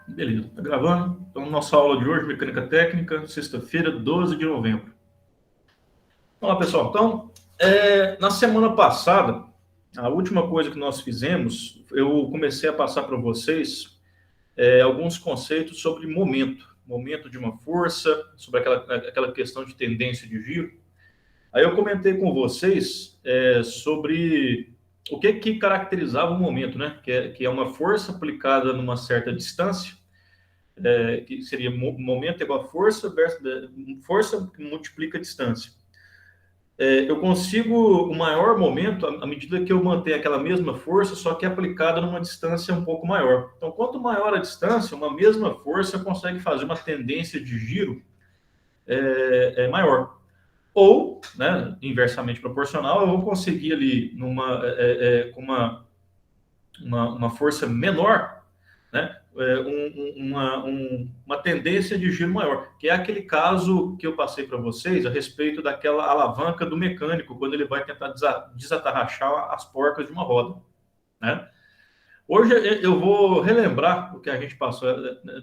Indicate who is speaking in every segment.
Speaker 1: Beleza, tá gravando? Então, nossa aula de hoje, Mecânica Técnica, sexta-feira, 12 de novembro. Olá, pessoal. Então, na semana passada, a última coisa que nós fizemos, eu comecei a passar para vocês alguns conceitos sobre momento de uma força, sobre aquela questão de tendência de giro. Aí eu comentei com vocês sobre o que caracterizava o momento, né? Que é uma força aplicada numa certa distância, que seria momento igual a força, versus força que multiplica a distância. Eu consigo o maior momento à medida que eu mantenho aquela mesma força, só que aplicada numa distância um pouco maior. Então, quanto maior a distância, uma mesma força consegue fazer uma tendência de giro maior. Ou, né, inversamente proporcional, eu vou conseguir ali com uma força menor, né, uma tendência de giro maior, que é aquele caso que eu passei para vocês a respeito daquela alavanca do mecânico, quando ele vai tentar desatarrachar as porcas de uma roda, né? Hoje eu vou relembrar o que a gente passou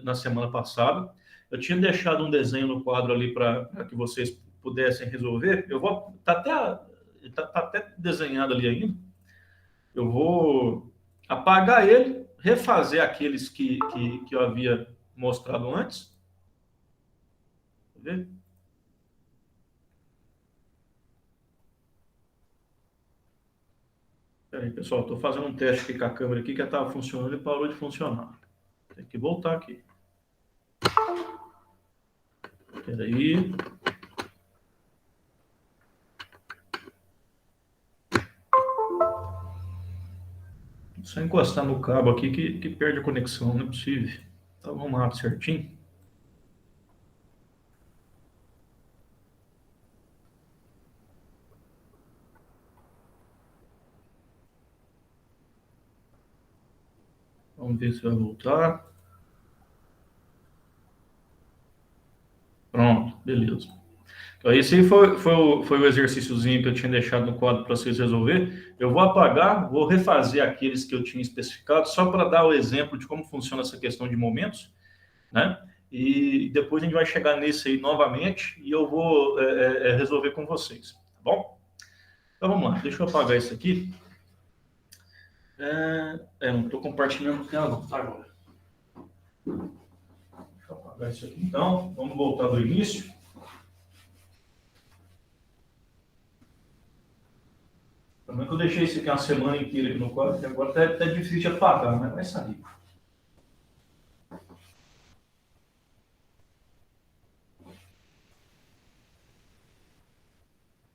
Speaker 1: na semana passada. Eu tinha deixado um desenho no quadro ali para que vocês pudessem resolver. Eu vou tá até desenhado ali ainda. Eu vou apagar ele, refazer aqueles que eu havia mostrado antes. Tá vendo? Peraí, pessoal, estou fazendo um teste aqui com a câmera aqui que estava funcionando e parou de funcionar. Tem que voltar aqui. Peraí. Só encostar no cabo aqui que perde a conexão, não é possível. Então vamos lá, certinho. Vamos ver se vai voltar. Pronto, beleza. Então, esse aí foi o exercíciozinho que eu tinha deixado no quadro para vocês resolver. Eu vou apagar, vou refazer aqueles que eu tinha especificado, só para dar o exemplo de como funciona essa questão de momentos, né? E depois a gente vai chegar nesse aí novamente e eu vou resolver com vocês, tá bom? Então vamos lá, deixa eu apagar isso aqui. Não estou compartilhando com ela agora. Deixa eu apagar isso aqui então. Vamos voltar do início. Também que eu deixei isso aqui uma semana inteira aqui no quadro, que agora tá difícil de apagar, mas vai sair.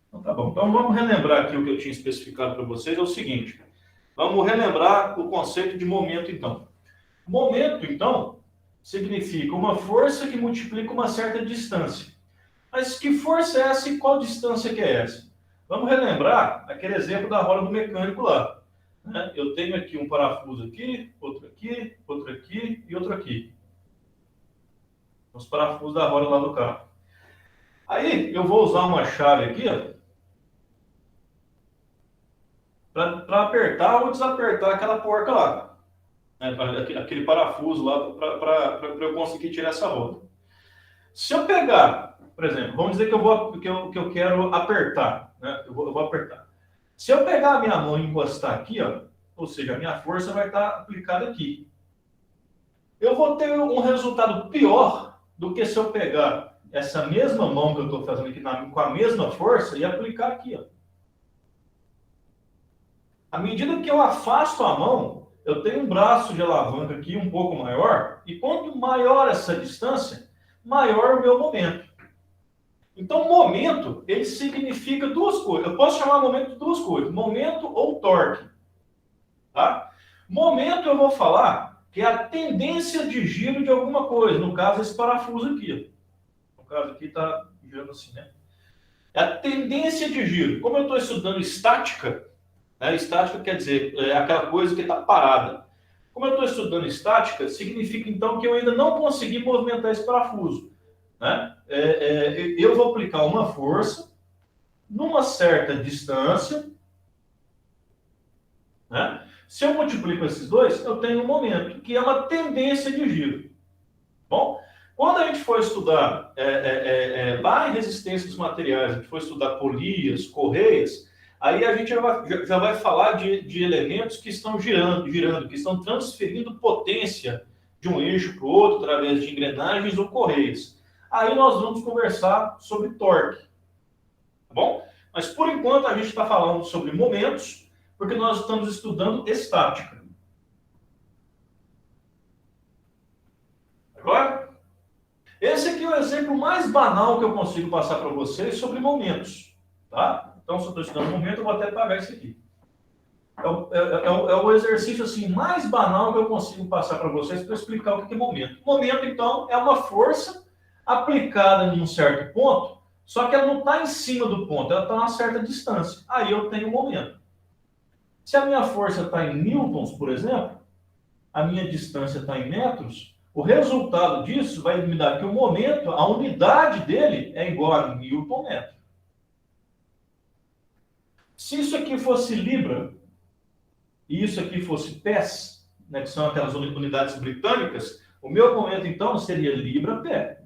Speaker 1: Então tá bom. Então vamos relembrar aqui o que eu tinha especificado para vocês, é o seguinte. Vamos relembrar o conceito de momento, então. Momento, então, significa uma força que multiplica uma certa distância. Mas que força é essa e qual distância que é essa? Vamos relembrar aquele exemplo da roda do mecânico lá. Né? Eu tenho aqui um parafuso aqui, outro aqui, outro aqui e outro aqui. Os parafusos da roda lá do carro. Aí eu vou usar uma chave aqui, para apertar ou desapertar aquela porca lá. Né? Aquele parafuso lá para eu conseguir tirar essa roda. Se eu pegar, por exemplo, vamos dizer que eu quero apertar, né? Eu vou apertar. Se eu pegar a minha mão e encostar aqui, ou seja, a minha força vai estar aplicada aqui. Eu vou ter um resultado pior do que se eu pegar essa mesma mão que eu estou fazendo aqui com a mesma força e aplicar aqui. À medida que eu afasto a mão, eu tenho um braço de alavanca aqui um pouco maior, e quanto maior essa distância, maior o meu momento. Então, momento, ele significa duas coisas. Eu posso chamar momento de duas coisas, momento ou torque. Tá? Momento, eu vou falar que é a tendência de giro de alguma coisa. No caso, esse parafuso aqui. No caso aqui está girando assim, né? É a tendência de giro. Como eu estou estudando estática, né? Estática quer dizer aquela coisa que está parada. Como eu estou estudando estática, significa então que eu ainda não consegui movimentar esse parafuso. Né? Eu vou aplicar uma força numa certa distância. Né? Se eu multiplico esses dois, eu tenho um momento, que é uma tendência de giro. Bom, quando a gente for estudar lá em resistência dos materiais, a gente for estudar polias, correias, aí a gente já vai falar de elementos que estão girando, que estão transferindo potência de um eixo para o outro através de engrenagens ou correias. Aí nós vamos conversar sobre torque, tá bom? Mas por enquanto a gente está falando sobre momentos, porque nós estamos estudando estática. Agora? Esse aqui é o exemplo mais banal que eu consigo passar para vocês sobre momentos, tá? Então, se eu estou estudando momento, eu vou até pagar isso aqui. É o exercício assim, mais banal que eu consigo passar para vocês para explicar o que é momento. Momento, então, é uma força aplicada em um certo ponto, só que ela não está em cima do ponto, ela está a uma certa distância. Aí eu tenho momento. Se a minha força está em newtons, por exemplo, a minha distância está em metros, o resultado disso vai me dar que o momento, a unidade dele é igual a newton metro. Se isso aqui fosse libra e isso aqui fosse pés, né, que são aquelas unidades britânicas, o meu momento então seria libra pé.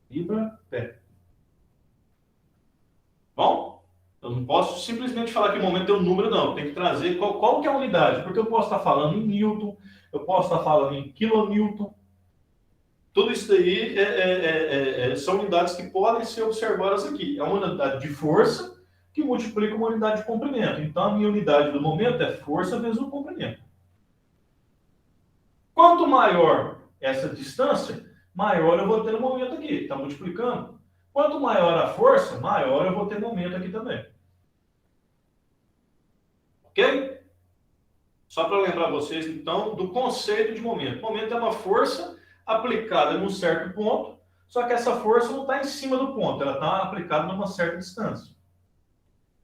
Speaker 1: Libra pé. Bom? Eu não posso simplesmente falar que o momento é um número, não. Tem que trazer qual que é a unidade, porque eu posso estar falando em newton, eu posso estar falando em quilonewton. Tudo isso daí são unidades que podem ser observadas aqui. É uma unidade de força que multiplica uma unidade de comprimento. Então, a minha unidade do momento é força vezes o comprimento. Quanto maior essa distância, maior eu vou ter o momento aqui. Está multiplicando. Quanto maior a força, maior eu vou ter momento aqui também. Ok? Só para lembrar vocês, então, do conceito de momento. Momento é uma força aplicada em um certo ponto, só que essa força não está em cima do ponto, ela está aplicada numa certa distância.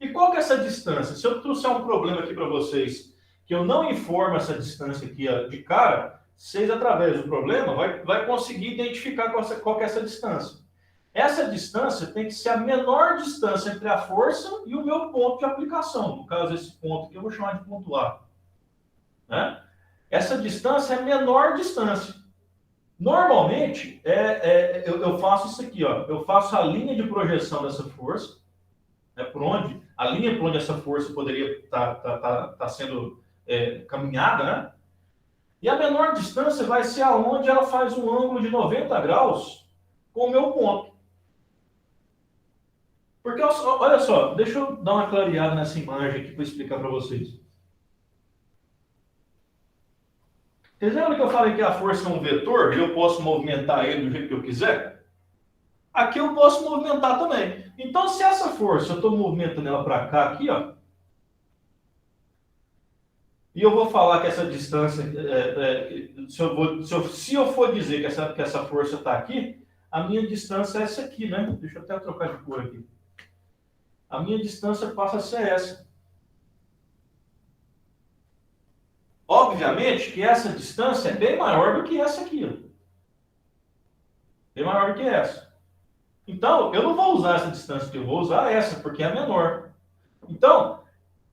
Speaker 1: E qual que é essa distância? Se eu trouxer um problema aqui para vocês, que eu não informo essa distância aqui de cara, vocês, através do problema, vai conseguir identificar qual que é essa distância. Essa distância tem que ser a menor distância entre a força e o meu ponto de aplicação. No caso, esse ponto aqui eu vou chamar de ponto A. Né? Essa distância é a menor distância. Normalmente, eu faço isso aqui, ó. Eu faço a linha de projeção dessa força, né, a linha por onde essa força poderia estar sendo caminhada, né? E a menor distância vai ser aonde ela faz um ângulo de 90 graus com o meu ponto. Porque, olha só, deixa eu dar uma clareada nessa imagem aqui para explicar para vocês. Vocês lembram que eu falei que a força é um vetor e eu posso movimentar ele do jeito que eu quiser? Aqui eu posso movimentar também. Então, se essa força, eu estou movimentando ela para cá, aqui, ó, e eu vou falar que essa distância, se eu for dizer que essa força está aqui, a minha distância é essa aqui, né? Deixa eu até trocar de cor aqui. A minha distância passa a ser essa. Obviamente que essa distância é bem maior do que essa aqui, ó. Bem maior do que essa. Então, eu não vou usar essa distância aqui, eu vou usar essa, porque é a menor. Então,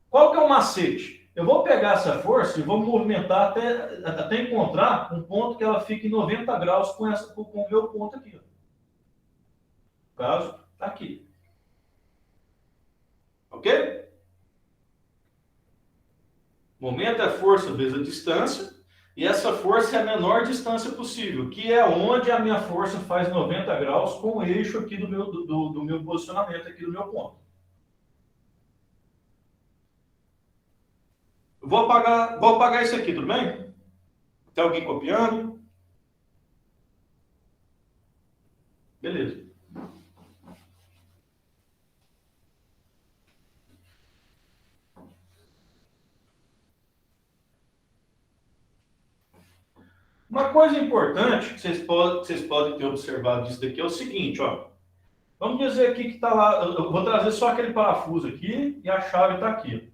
Speaker 1: qual que é o macete? Eu vou pegar essa força e vou movimentar até encontrar um ponto que ela fique em 90 graus com o meu ponto aqui. Ó. No caso, está aqui. Ok? Momento é força vezes a distância. E essa força é a menor distância possível, que é onde a minha força faz 90 graus com o eixo aqui do meu posicionamento, aqui do meu ponto. Vou apagar isso aqui, tudo bem? Tem alguém copiando? Beleza. Uma coisa importante que vocês podem ter observado disso daqui é o seguinte, ó. Vamos dizer aqui que está lá, eu vou trazer só aquele parafuso aqui e a chave está aqui.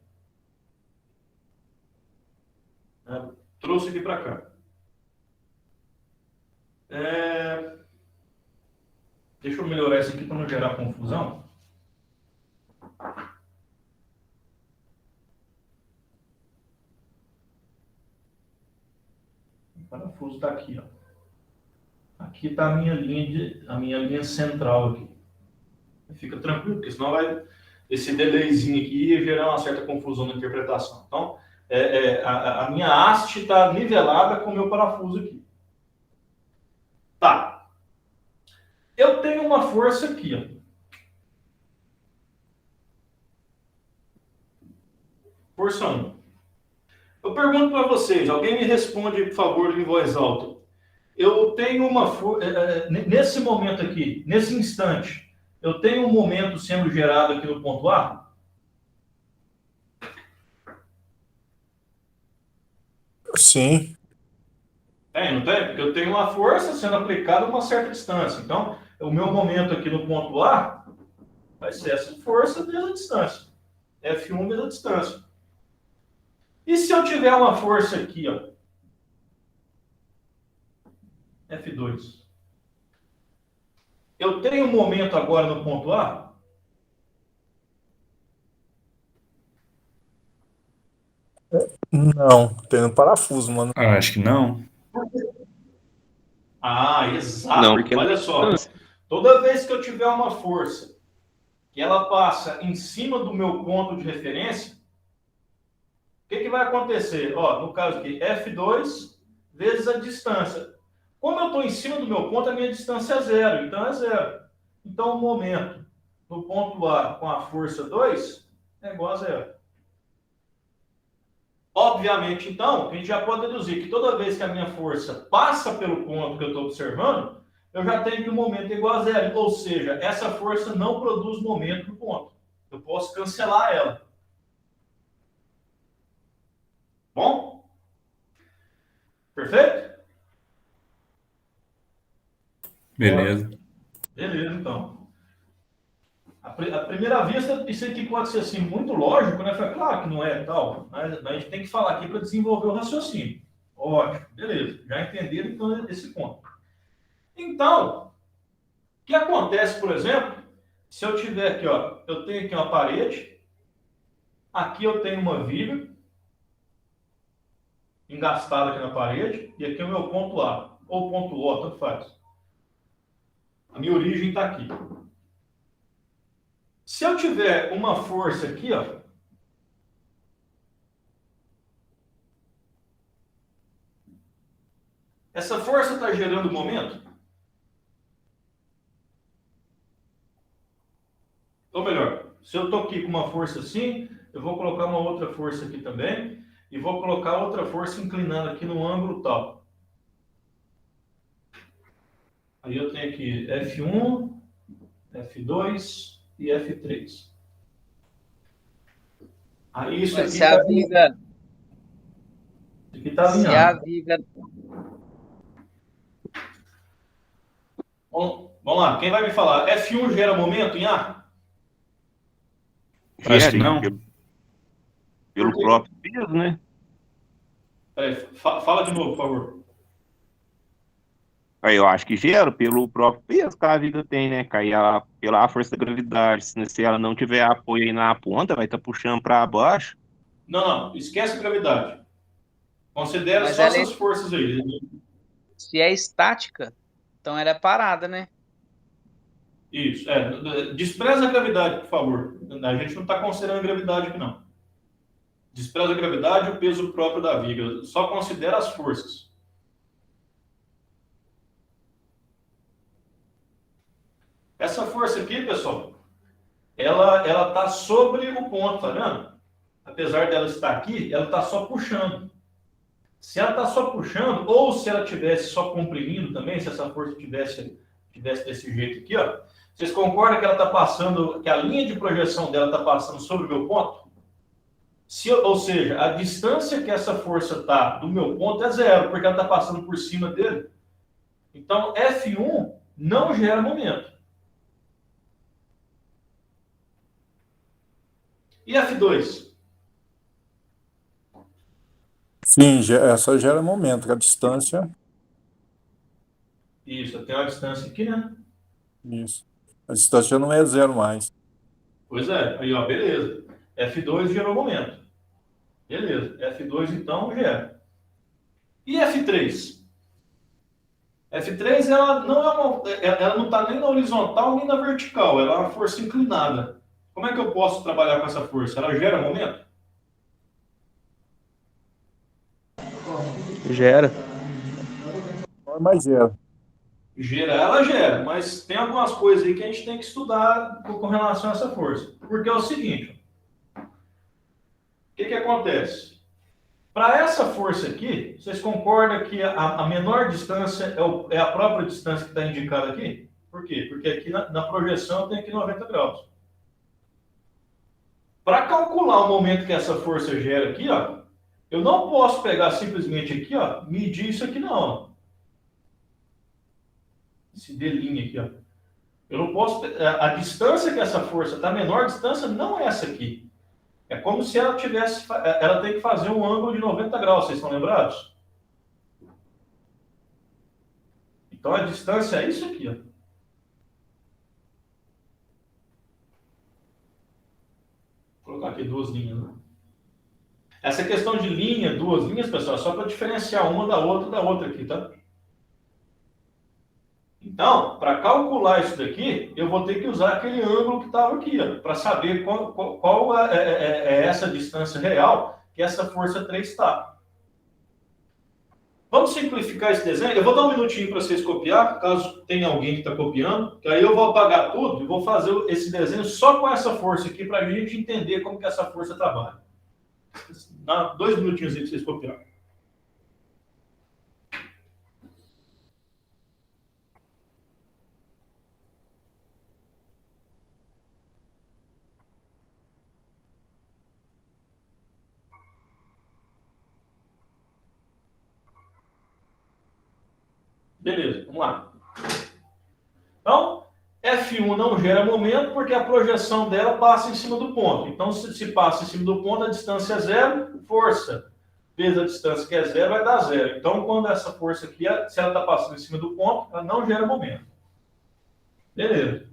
Speaker 1: Trouxe aqui para cá. Deixa eu melhorar isso aqui para não gerar confusão. O parafuso está aqui, ó. Aqui está a minha linha central aqui. Fica tranquilo, porque senão esse delayzinho aqui ia gerar uma certa confusão na interpretação. Então, a minha haste está nivelada com o meu parafuso aqui. Tá. Eu tenho uma força aqui, ó. Força 1. Eu pergunto para vocês, alguém me responde, por favor, em voz alta. Eu tenho uma força, nesse momento aqui, nesse instante, eu tenho um momento sendo gerado aqui no ponto A?
Speaker 2: Sim.
Speaker 1: Tem, não tem? Porque eu tenho uma força sendo aplicada a uma certa distância. Então, o meu momento aqui no ponto A vai ser essa força vezes a distância. F1 vezes a distância. E se eu tiver uma força aqui, ó, F2? Eu tenho um momento agora no ponto A?
Speaker 2: Não, tem no parafuso, mano.
Speaker 3: Ah, acho que não.
Speaker 1: Ah,
Speaker 4: Não,
Speaker 1: exato.
Speaker 4: porque não
Speaker 1: Olha
Speaker 4: tem
Speaker 1: só.
Speaker 4: distância.
Speaker 1: Toda vez que eu tiver uma força que ela passa em cima do meu ponto de referência, o que vai acontecer? Ó, no caso aqui, F2 vezes a distância. Como eu estou em cima do meu ponto, a minha distância é zero, então é zero. Então, o momento no ponto A com a força 2 é igual a zero. Obviamente, então, a gente já pode deduzir que toda vez que a minha força passa pelo ponto que eu estou observando, eu já tenho que o momento é igual a zero. Ou seja, essa força não produz momento no ponto. Eu posso cancelar ela. Bom? Perfeito?
Speaker 3: Beleza.
Speaker 1: Beleza, então. À primeira vista, isso aqui pode ser assim, muito lógico, né? Claro que não é tal, mas a gente tem que falar aqui para desenvolver o raciocínio. Ótimo, beleza. Já entenderam então esse ponto. Então, o que acontece, por exemplo, se eu tiver aqui, ó, eu tenho aqui uma parede, aqui eu tenho uma viga engastada aqui na parede, e aqui é o meu ponto A, ou ponto O, tanto faz. A minha origem está aqui. Se eu tiver uma força aqui, ó, essa força está gerando momento? Ou melhor, se eu estou aqui com uma força assim, eu vou colocar uma outra força aqui também, e vou colocar outra força inclinada aqui no ângulo tal. Aí eu tenho aqui F1, F2 e F3. Aí isso
Speaker 5: Mas
Speaker 1: aqui
Speaker 5: se a viga,
Speaker 1: está
Speaker 5: se a
Speaker 1: alinhado.
Speaker 5: viga,
Speaker 1: Vamos lá, quem vai me falar? F1 gera momento em A?
Speaker 3: Acho que
Speaker 4: Gera,
Speaker 3: não.
Speaker 4: pelo
Speaker 1: Por quê?
Speaker 4: próprio peso, né?
Speaker 1: Peraí, fala de novo, por favor.
Speaker 4: Aí eu acho que gera pelo próprio peso que a viga tem, né? Cair pela força da gravidade. Se ela não tiver apoio aí na ponta, vai estar puxando para baixo.
Speaker 1: Não, esquece a gravidade. Considera
Speaker 5: mas
Speaker 1: só
Speaker 5: ela
Speaker 1: essas forças aí.
Speaker 5: se é estática, então ela é parada, né?
Speaker 1: Isso, despreza a gravidade, por favor. A gente não está considerando a gravidade aqui, não. Despreza a gravidade e o peso próprio da viga. Só considera as forças. Essa força aqui, pessoal, ela está sobre o ponto, tá vendo? Apesar dela estar aqui, ela está só puxando. Se ela está só puxando, ou se ela tivesse só comprimindo também, se essa força tivesse desse jeito aqui, ó, vocês concordam que ela está passando, que a linha de projeção dela está passando sobre o meu ponto? Ou seja, a distância que essa força está do meu ponto é zero, porque ela está passando por cima dele. Então, F1 não gera momento. E F2?
Speaker 2: Sim, essa gera momento, que a distância.
Speaker 1: Isso, eu tenho uma distância aqui, né?
Speaker 2: Isso. A distância não é zero mais.
Speaker 1: Pois é, aí ó, beleza. F2 gerou momento. Beleza, F2 então gera. E F3? F3 ela não ela não está nem na horizontal nem na vertical, ela é uma força inclinada. Como é que eu posso trabalhar com essa força? Ela gera momento?
Speaker 4: Gera.
Speaker 2: Mas gera.
Speaker 1: Ela gera, mas tem algumas coisas aí que a gente tem que estudar com relação a essa força. Porque é o seguinte, o que acontece? Para essa força aqui, vocês concordam que a menor distância é a própria distância que está indicada aqui? Por quê? Porque aqui na projeção tem aqui 90 graus. Para calcular o momento que essa força gera aqui, ó, eu não posso pegar simplesmente aqui, ó, medir isso aqui não. Ó. Esse D' aqui, ó. Eu não posso... A distância que essa força está, a menor distância não é essa aqui. É como se ela tivesse... Ela tem que fazer um ângulo de 90 graus, vocês estão lembrados? Então a distância é isso aqui, ó. Vou colocar aqui duas linhas, né? Essa questão de linha, duas linhas, pessoal, é só para diferenciar uma da outra aqui, tá? Então, para calcular isso daqui, eu vou ter que usar aquele ângulo que estava aqui, para saber qual é essa distância real que essa força 3 está. Vamos simplificar esse desenho? Eu vou dar um minutinho para vocês copiar, caso tenha alguém que está copiando, que aí eu vou apagar tudo e vou fazer esse desenho só com essa força aqui, para a gente entender como que essa força trabalha. Dá 2 minutinhos aí para vocês copiarem. Beleza, vamos lá. Então, F1 não gera momento porque a projeção dela passa em cima do ponto. Então, se passa em cima do ponto, a distância é zero, força vezes a distância que é zero vai dar zero. Então, quando essa força aqui, se ela está passando em cima do ponto, ela não gera momento. Beleza.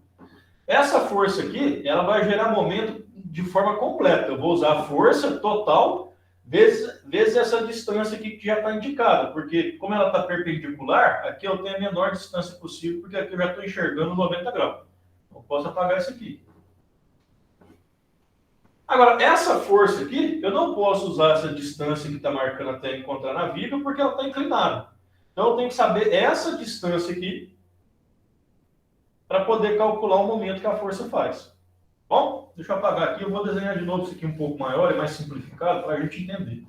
Speaker 1: Essa força aqui, ela vai gerar momento de forma completa. Eu vou usar a força total vezes essa distância aqui que já está indicada, porque como ela está perpendicular, aqui eu tenho a menor distância possível, porque aqui eu já estou enxergando 90 graus. Então, eu posso apagar isso aqui. Agora, essa força aqui, eu não posso usar essa distância que está marcando até encontrar na viga, porque ela está inclinada. Então, eu tenho que saber essa distância aqui para poder calcular o momento que a força faz. Bom, deixa eu apagar aqui, eu vou desenhar de novo isso aqui um pouco maior e mais simplificado para a gente entender.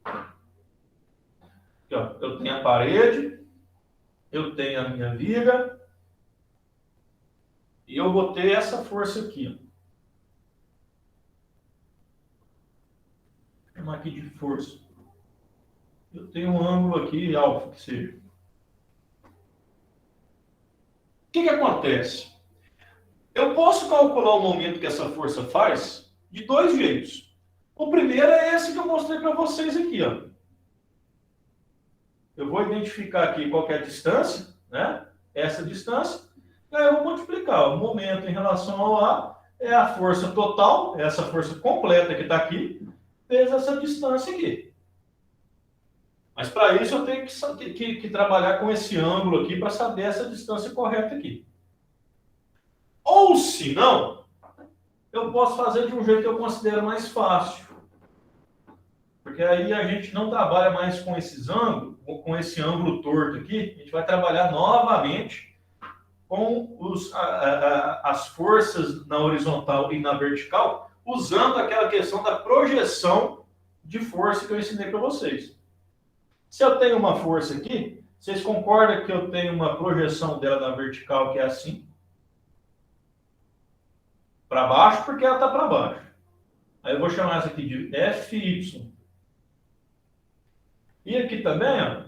Speaker 1: Aqui, ó, eu tenho a parede, eu tenho a minha viga, e eu vou ter essa força aqui. Ó. Vou chamar aqui de força. Eu tenho um ângulo aqui, alfa, que seja. O que acontece? Eu posso calcular o momento que essa força faz de 2 jeitos. O primeiro é esse que eu mostrei para vocês aqui, ó. Eu vou identificar aqui qual que é a distância, né? Essa distância, e aí eu vou multiplicar. O momento em relação ao A é a força total, essa força completa que está aqui, vezes essa distância aqui. Mas para isso eu tenho que trabalhar com esse ângulo aqui para saber essa distância correta aqui. Ou, se não, eu posso fazer de um jeito que eu considero mais fácil. Porque aí a gente não trabalha mais com esses ângulos, com esse ângulo torto aqui. A gente vai trabalhar novamente com as forças na horizontal e na vertical, usando aquela questão da projeção de força que eu ensinei para vocês. Se eu tenho uma força aqui, vocês concordam que eu tenho uma projeção dela na vertical que é assim? Para baixo, porque ela está para baixo. Aí eu vou chamar essa aqui de FY. E aqui também, ó,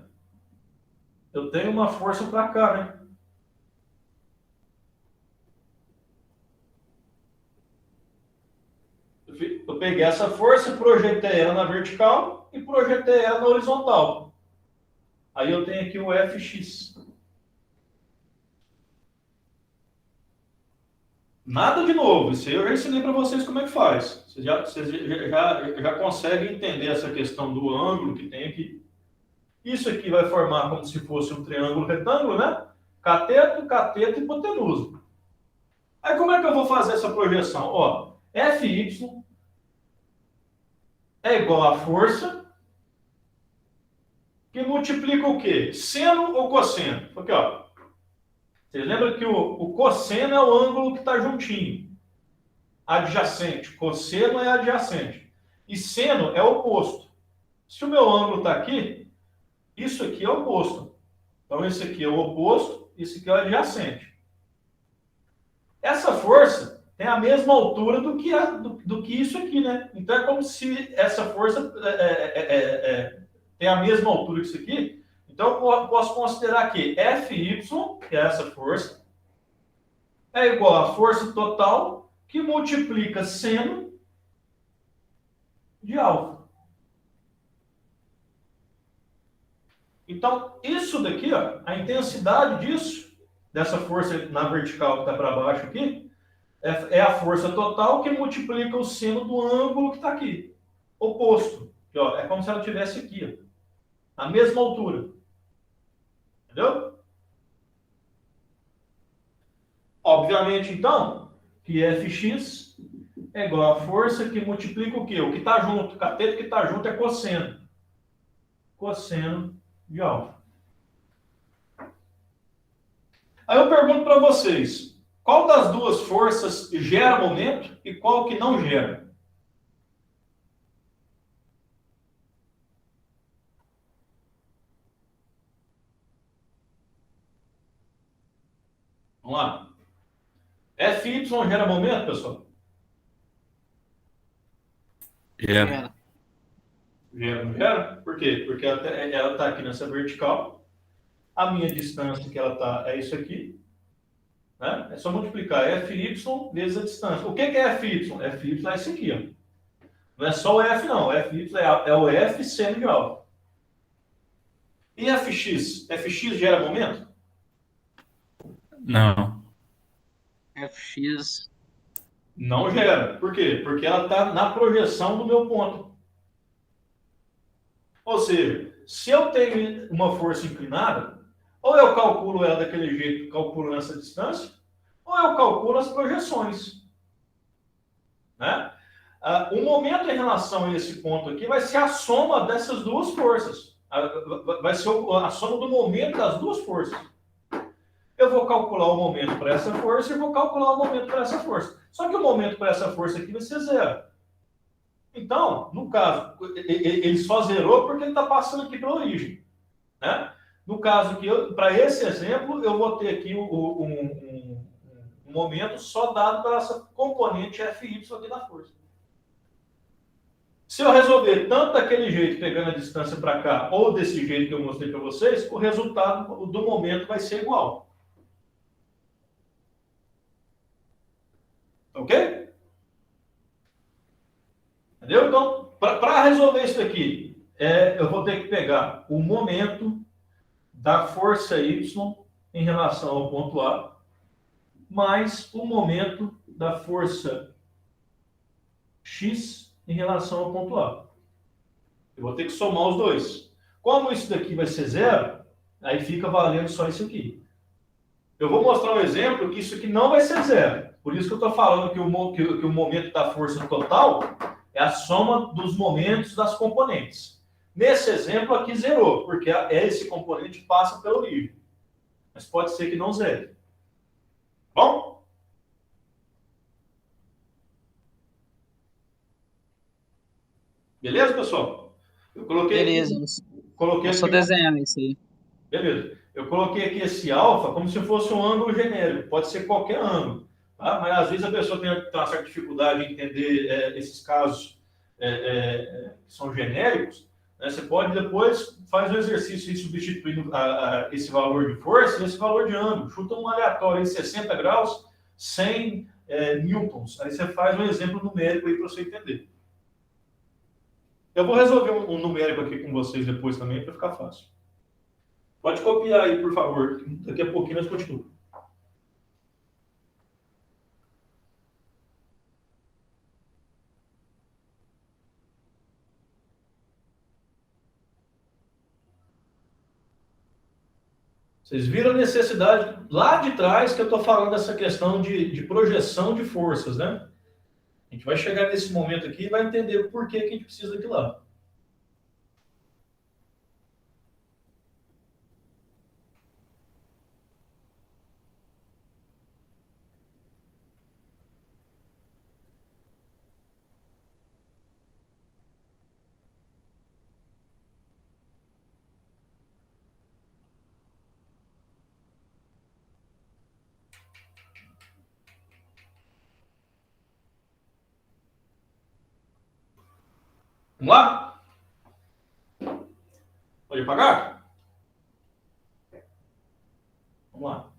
Speaker 1: eu tenho uma força para cá, né? Eu peguei essa força, projetei ela na vertical e projetei ela na horizontal. Aí eu tenho aqui o FX. Nada de novo, isso aí eu já ensinei para vocês como é que faz. Vocês já conseguem entender essa questão do ângulo que tem aqui. Isso aqui vai formar como se fosse um triângulo retângulo, né? Cateto, cateto e hipotenusa. Aí como é que eu vou fazer essa projeção? Ó, Fy é igual a força que multiplica o quê? Seno ou cosseno? Aqui, ó. Vocês lembram que o cosseno é o ângulo que está juntinho, adjacente. Cosseno é adjacente. E seno é oposto. Se o meu ângulo está aqui, isso aqui é o oposto. Então, esse aqui é o oposto, esse aqui é o adjacente. Essa força tem a mesma altura do que isso aqui, né? Então, é como se essa força tem a mesma altura que isso aqui. Então, eu posso considerar que Fy, que é essa força, é igual à força total que multiplica seno de alfa. Então, isso daqui, ó, a intensidade disso, dessa força na vertical que está para baixo aqui, é a força total que multiplica o seno do ângulo que está aqui, oposto. Que, ó, é como se ela estivesse aqui, ó, a mesma altura. Entendeu? Obviamente, então, que Fx é igual a força que multiplica o quê? O que está junto, o cateto que está junto é cosseno. Cosseno de alfa. Aí eu pergunto para vocês, qual das duas forças gera momento e qual que não gera? Vamos lá. Fy gera momento, pessoal?
Speaker 3: Gera.
Speaker 1: Gera, não gera? Por quê? Porque ela está aqui nessa vertical. A minha distância que ela está é isso aqui. Né? É só multiplicar Fy vezes a distância. O que é Fy? Fy é esse aqui. Ó. Não é só o F, não. Fy é o F seno de alfa. E Fx? Fx gera momento?
Speaker 3: Não.
Speaker 5: Fx.
Speaker 1: Não gera. Por quê? Porque ela está na projeção do meu ponto. Ou seja, se eu tenho uma força inclinada, ou eu calculo ela daquele jeito, calculo essa distância, ou eu calculo as projeções. Né? O momento em relação a esse ponto aqui vai ser a soma dessas duas forças. Vai ser a soma do momento das duas forças. Eu vou calcular o momento para essa força e vou calcular o momento para essa força. Só que o momento para essa força aqui vai ser zero. Então, no caso, ele só zerou porque ele está passando aqui pela origem. Né? No caso que para esse exemplo, eu vou ter aqui um momento só dado para essa componente Fy aqui da força. Se eu resolver tanto daquele jeito, pegando a distância para cá, ou desse jeito que eu mostrei para vocês, o resultado do momento vai ser igual. Ok? Entendeu? Então, para resolver isso aqui, eu vou ter que pegar o momento da força Y em relação ao ponto A, mais o momento da força X em relação ao ponto A. Eu vou ter que somar os dois. Como isso daqui vai ser zero, aí fica valendo só isso aqui. Eu vou mostrar um exemplo que isso aqui não vai ser zero. Por isso que eu estou falando que o momento da força total é a soma dos momentos das componentes. Nesse exemplo aqui zerou, porque esse componente passa pela origem. Mas pode ser que não zere. Bom? Beleza, pessoal? Eu coloquei
Speaker 5: Beleza.
Speaker 1: coloquei
Speaker 5: Eu só
Speaker 1: aqui
Speaker 5: desenhando isso aí.
Speaker 1: Beleza. Eu coloquei aqui esse alfa como se fosse um ângulo genérico. Pode ser qualquer ângulo. Tá? Mas às vezes a pessoa tem uma certa dificuldade em entender esses casos que são genéricos. Né? Você pode depois fazer o exercício e substituindo esse valor de força e esse valor de ângulo. Chuta um aleatório em 60 graus, 100 newtons. Aí você faz um exemplo numérico aí para você entender. Eu vou resolver um numérico aqui com vocês depois também para ficar fácil. Pode copiar aí, por favor. Daqui a pouquinho nós continuamos. Vocês viram a necessidade lá de trás que eu estou falando dessa questão de projeção de forças, né? A gente vai chegar nesse momento aqui e vai entender o porquê que a gente precisa daquilo lá. Vamos lá? Pode apagar? Vamos lá.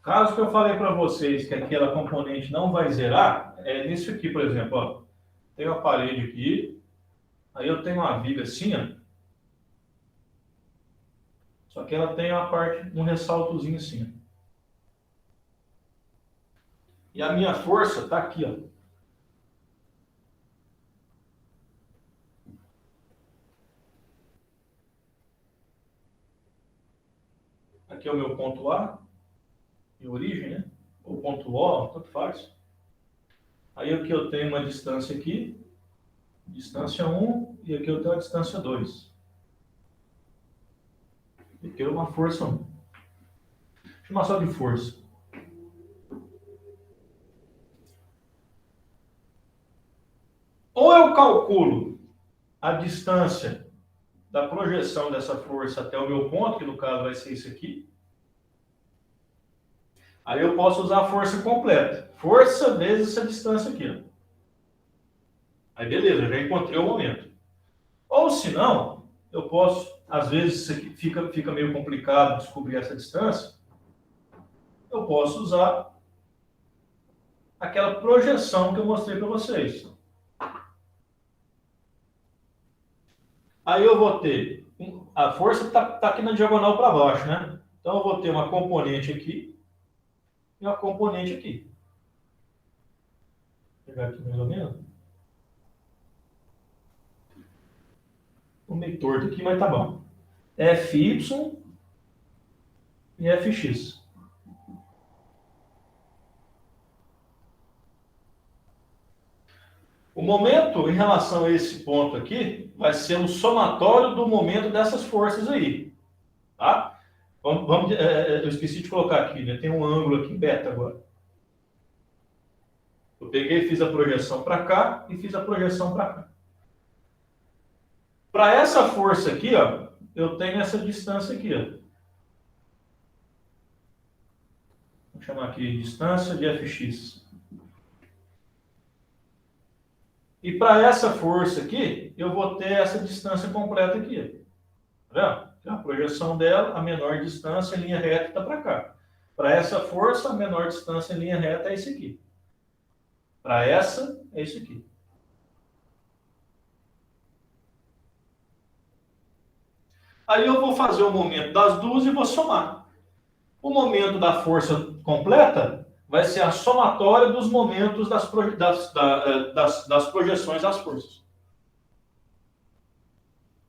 Speaker 1: Caso que eu falei para vocês que aquela componente não vai zerar, é nisso aqui, por exemplo, ó. Tem uma parede aqui, aí eu tenho uma viga assim, ó. Só que ela tem uma parte, um ressaltozinho assim, ó. E a minha força está aqui, ó. Aqui é o meu ponto A, de origem, né? Ou ponto O, tanto faz. Aí aqui eu tenho uma distância aqui, distância 1, e aqui eu tenho a distância 2. Aqui é uma força 1. Chamar só de força. Ou eu calculo a distância da projeção dessa força até o meu ponto, que no caso vai ser isso aqui. Aí eu posso usar a força completa. Força vezes essa distância aqui, ó. Aí beleza, eu já encontrei o momento. Ou se não, eu posso, às vezes isso aqui fica meio complicado descobrir essa distância, eu posso usar aquela projeção que eu mostrei para vocês. Aí eu vou ter, a força está aqui na diagonal para baixo, né? Então eu vou ter uma componente aqui e uma componente aqui. Vou pegar aqui mais ou menos. Estou meio torto aqui, mas tá bom. FY e FX. O momento em relação a esse ponto aqui vai ser o somatório do momento dessas forças aí, tá? Eu esqueci de colocar aqui, né? Tem um ângulo aqui, beta agora. Eu peguei, fiz a projeção para cá e fiz a projeção para cá. Para essa força aqui, ó, eu tenho essa distância aqui, ó. Vou chamar aqui de distância de Fx. E para essa força aqui, eu vou ter essa distância completa aqui. Tá vendo? A projeção dela, a menor distância em linha reta está para cá. Para essa força, a menor distância em linha reta é esse aqui. Para essa, é isso aqui. Aí eu vou fazer o momento das duas e vou somar. O momento da força completa vai ser a somatória dos momentos das projeções das forças.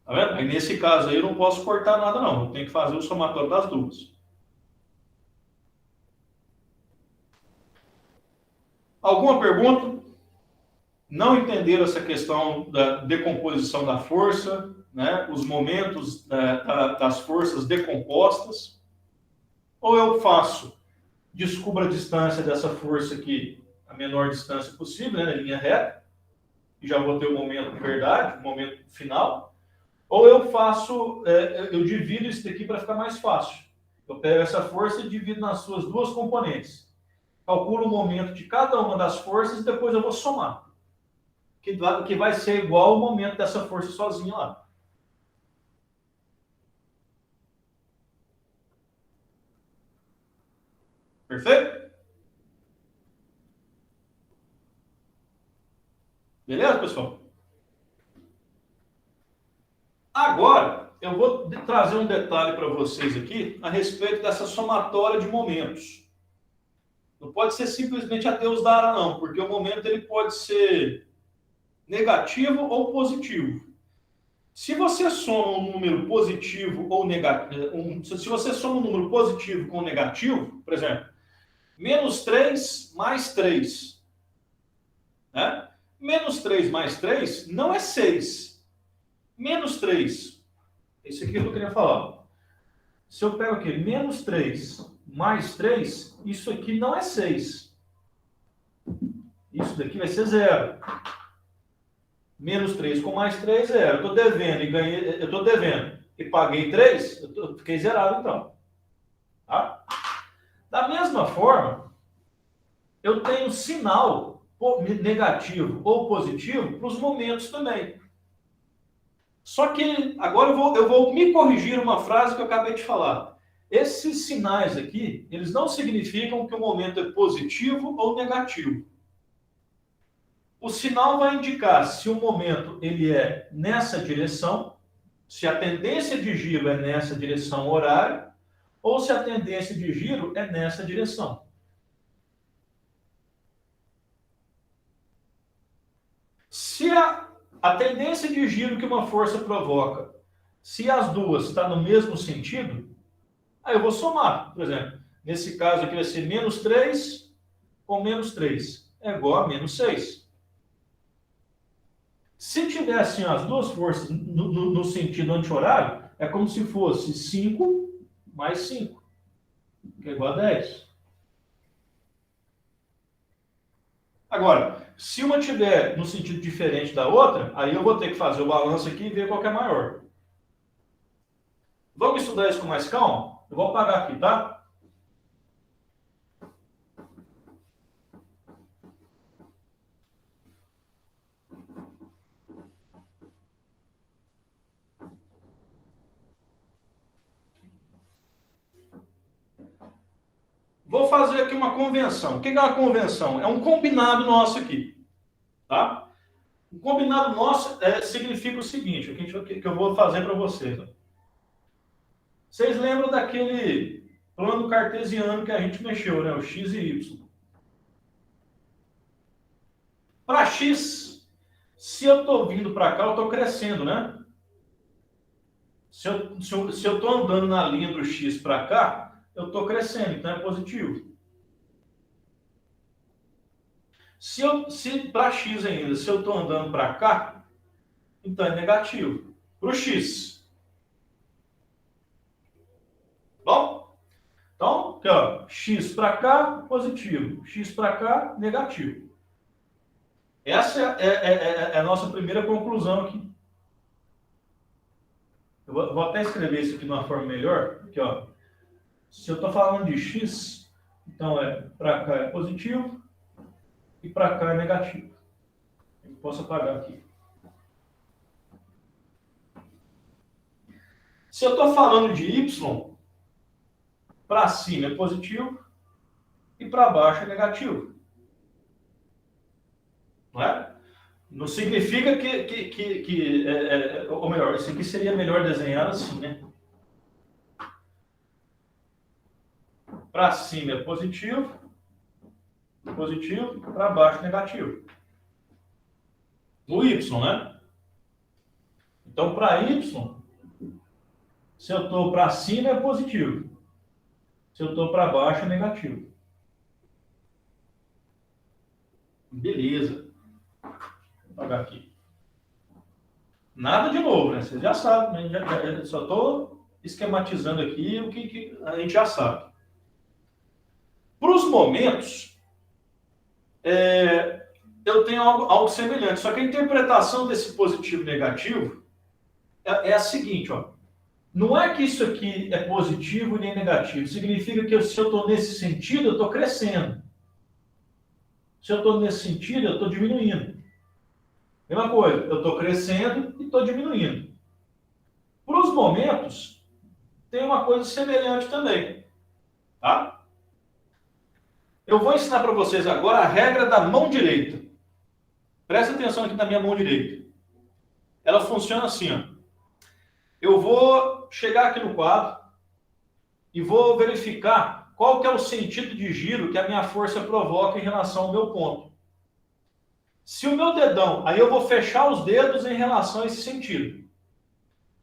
Speaker 1: Tá vendo? Aí nesse caso aí eu não posso cortar nada não, eu tenho que fazer o somatório das duas. Alguma pergunta? Não entenderam essa questão da decomposição da força, né? Os momentos das forças decompostas? Ou eu faço, descubro a distância dessa força aqui, a menor distância possível, né, na linha reta, e já vou ter o momento de verdade, o momento final. Ou eu faço, eu divido isso daqui para ficar mais fácil. Eu pego essa força e divido nas suas duas componentes. Calculo o momento de cada uma das forças e depois eu vou somar. Que vai ser igual ao momento dessa força sozinha lá. Perfeito? Beleza, pessoal? Agora, eu vou trazer um detalhe para vocês aqui a respeito dessa somatória de momentos. Não pode ser simplesmente a Deus dará, não, porque o momento ele pode ser negativo ou positivo. Se você soma um número positivo ou negativo, se você soma um número positivo com negativo, por exemplo, menos 3 mais 3, né? Menos 3 mais 3 não é 6. Menos 3, esse aqui que eu queria falar. Se eu pego aqui, menos 3 mais 3, isso aqui não é 6. Isso daqui vai ser 0. Menos 3 com mais 3 é 0. Eu estou devendo e ganhei, eu estou devendo e paguei 3, fiquei zerado então. Tá? Da mesma forma, eu tenho sinal negativo ou positivo para os momentos também. Só que agora eu vou me corrigir uma frase que eu acabei de falar. Esses sinais aqui, eles não significam que o momento é positivo ou negativo. O sinal vai indicar se o momento ele é nessa direção, se a tendência de giro é nessa direção horária, ou se a tendência de giro é nessa direção. Se a tendência de giro que uma força provoca, se as duas estão no mesmo sentido, aí eu vou somar. Por exemplo, nesse caso aqui vai ser menos 3 com menos 3. É igual a menos 6. Se tivessem as duas forças no sentido anti-horário, é como se fosse 5 mais 5, que é igual a 10. Agora, se uma tiver no sentido diferente da outra, aí eu vou ter que fazer o balanço aqui e ver qual que é maior. Vamos estudar isso com mais calma? Eu vou apagar aqui, tá? Vou fazer aqui uma convenção. O que é uma convenção? É um combinado nosso aqui. Tá? O combinado nosso significa o seguinte, o que eu vou fazer para vocês. Ó. Vocês lembram daquele plano cartesiano que a gente mexeu, né? O x e y. Para x, se eu estou vindo para cá, eu estou crescendo, né? Se eu estou andando na linha do x para cá, eu estou crescendo, então é positivo. Se para x ainda, se eu estou andando para cá, então é negativo. Para o x. Bom? Então, aqui, ó, x para cá, positivo. X para cá, negativo. Essa é a nossa primeira conclusão aqui. Eu vou até escrever isso aqui de uma forma melhor. Aqui, ó. Se eu estou falando de x, então para cá é positivo e para cá é negativo. Eu posso apagar aqui. Se eu estou falando de y, para cima é positivo e para baixo é negativo. Não é? Não significa ou melhor, isso aqui seria melhor desenhar assim, né? Para cima é positivo, para baixo negativo. No y, né? Então, para y, se eu estou para cima é positivo. Se eu estou para baixo é negativo. Beleza. Vou apagar aqui. Nada de novo, né? Vocês já sabem, né? Só estou esquematizando aqui o que a gente já sabe. Para os momentos, eu tenho algo semelhante. Só que a interpretação desse positivo e negativo é a seguinte, ó. Não é que isso aqui é positivo nem negativo. Significa que se eu estou nesse sentido, eu estou crescendo. Se eu estou nesse sentido, eu estou diminuindo. Mesma coisa, eu estou crescendo e estou diminuindo. Para os momentos, tem uma coisa semelhante também. Tá? Eu vou ensinar para vocês agora a regra da mão direita. Presta atenção aqui na minha mão direita. Ela funciona assim, ó. eu vou chegar aqui no quadro e vou verificar qual que é o sentido de giro que a minha força provoca em relação ao meu ponto. Se o meu dedão, aí eu vou fechar os dedos em relação a esse sentido.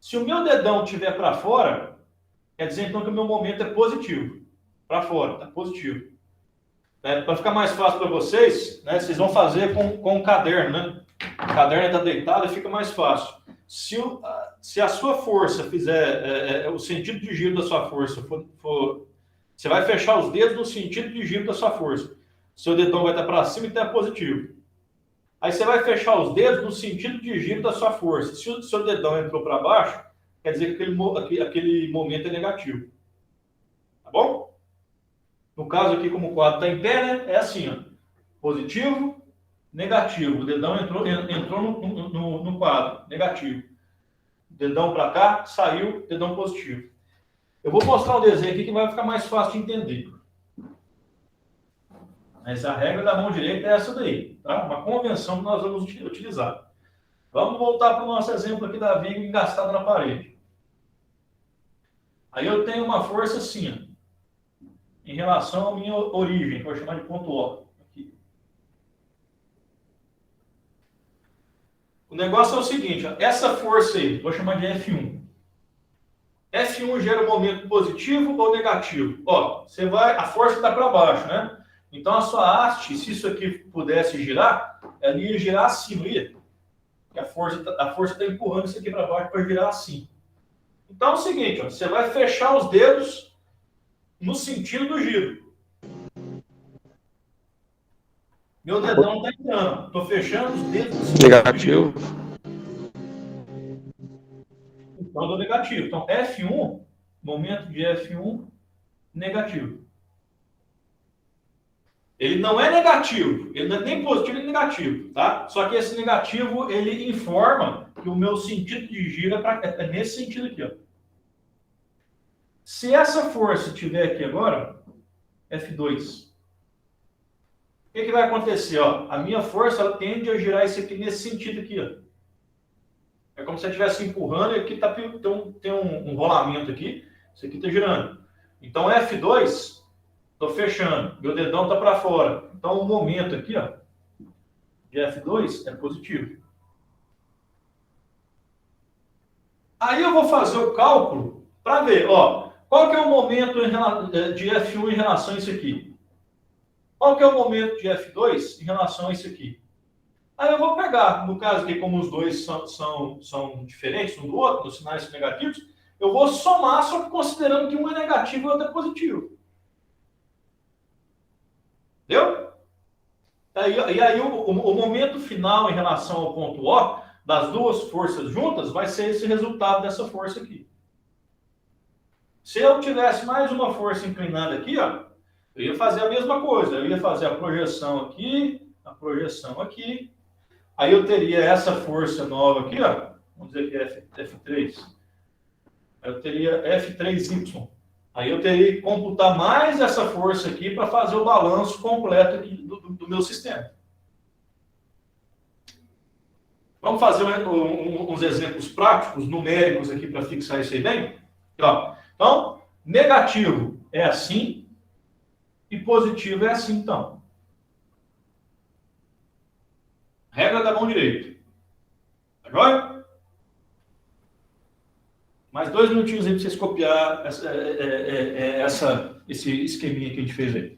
Speaker 1: Se o meu dedão estiver para fora, quer dizer então que o meu momento é positivo. Para fora, tá positivo. Né? Para ficar mais fácil para vocês, né, vocês vão fazer com um caderno, né? O caderno está deitado e fica mais fácil. Se a sua força fizer, o sentido de giro da sua força você vai fechar os dedos no sentido de giro da sua força. Seu dedão vai estar para cima e está positivo. Aí você vai fechar os dedos no sentido de giro da sua força. Se o seu dedão entrou para baixo, quer dizer que aquele momento é negativo. Tá bom? No caso aqui, como o quadro está em pé, né, é assim, ó, positivo, negativo. O dedão entrou no quadro, negativo. Dedão para cá, saiu, dedão positivo. Eu vou mostrar um desenho aqui que vai ficar mais fácil de entender. Mas a regra da mão direita é essa daí, tá? Uma convenção que nós vamos utilizar. Vamos voltar para o nosso exemplo aqui da viga engastada na parede. Aí eu tenho uma força assim, ó, em relação à minha origem, que eu vou chamar de ponto O. Aqui. O negócio é o seguinte, ó, essa força aí, vou chamar de F1. F1 gera um momento positivo ou negativo? Ó, a força está para baixo, né? Então a sua haste, se isso aqui pudesse girar, ela ia girar assim, não ia? E a força está empurrando isso aqui para baixo para girar assim. Então é o seguinte, ó, você vai fechar os dedos no sentido do giro. Meu dedão está entrando. Estou fechando os dedos no sentido
Speaker 3: Negativo.
Speaker 1: do giro. Então, do negativo. Então, F1, momento de F1, negativo. Ele não é negativo, ele não é nem positivo nem negativo, tá? Só que esse negativo, ele informa que o meu sentido de giro é nesse sentido aqui, ó. Se essa força estiver aqui agora, F2, o que vai acontecer, ó? A minha força, ela tende a girar isso aqui nesse sentido aqui, ó. É como se eu estivesse empurrando e aqui tem um rolamento aqui, isso aqui está girando. Então, F2, estou fechando, meu dedão está para fora. Então, o momento aqui, ó, de F2 é positivo. Aí eu vou fazer o cálculo para ver, ó, qual que é o momento de F1 em relação a isso aqui? Qual que é o momento de F2 em relação a isso aqui? Aí eu vou pegar, no caso aqui, como os dois são diferentes um do outro, os sinais são negativos, eu vou somar, só que considerando que um é negativo e o outro é positivo. Entendeu? E aí o momento final em relação ao ponto O, das duas forças juntas, vai ser esse resultado dessa força aqui. Se eu tivesse mais uma força inclinada aqui, ó, eu ia fazer a mesma coisa. Eu ia fazer a projeção aqui, a projeção aqui. Aí eu teria essa força nova aqui, ó, vamos dizer que é F3. Eu teria F3Y. Aí eu teria que computar mais essa força aqui para fazer o balanço completo aqui do meu sistema. Vamos fazer uns exemplos práticos, numéricos aqui para fixar isso aí bem? Ó, então, negativo é assim e positivo é assim, então. Regra da mão direita. Tá joia? Mais 2 minutinhos aí para vocês copiar esse esqueminha que a gente fez aí.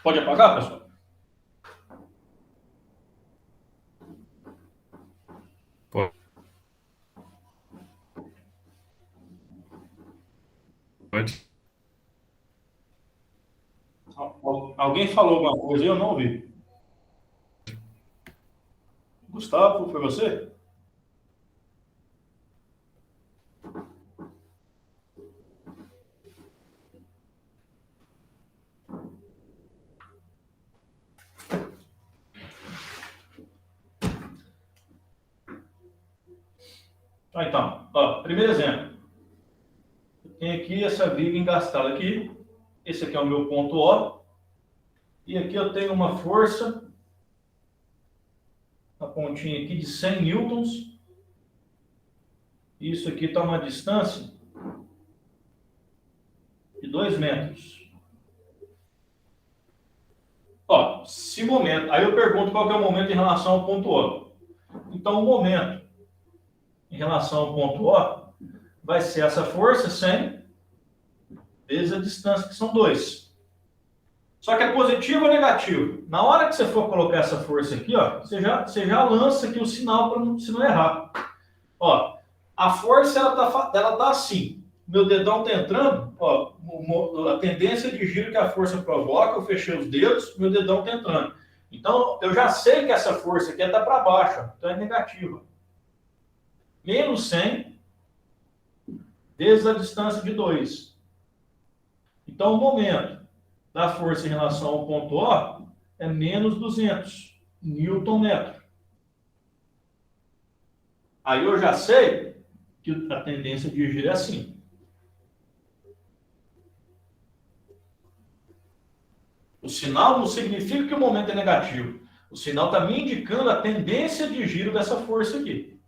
Speaker 1: Pode apagar, pessoal? Alguém falou alguma coisa e eu não ouvi. Gustavo, foi você? Então, ó, primeiro exemplo. Tem aqui essa viga engastada aqui. Esse aqui é o meu ponto O. E aqui eu tenho uma força na pontinha aqui de 100 newtons. Isso aqui está uma distância de 2 metros. Ó, se momento... Aí eu pergunto qual que é o momento em relação ao ponto O. Então, o momento em relação ao ponto O vai ser essa força 100 vezes a distância, que são 2. Só que é positivo ou negativo? Na hora que você for colocar essa força aqui, ó, você já lança aqui o sinal para não errar. Ó, a força ela tá assim. Meu dedão tá entrando, ó, a tendência de giro que a força provoca, eu fechei os dedos, meu dedão tá entrando. Então, eu já sei que essa força aqui está para baixo, ó, então é negativa. Menos 100 vezes a distância de 2. Então, o momento da força em relação ao ponto O é menos 200 Newton-metro. Aí eu já sei que a tendência de giro é assim. O sinal não significa que o momento é negativo. O sinal está me indicando a tendência de giro dessa força aqui.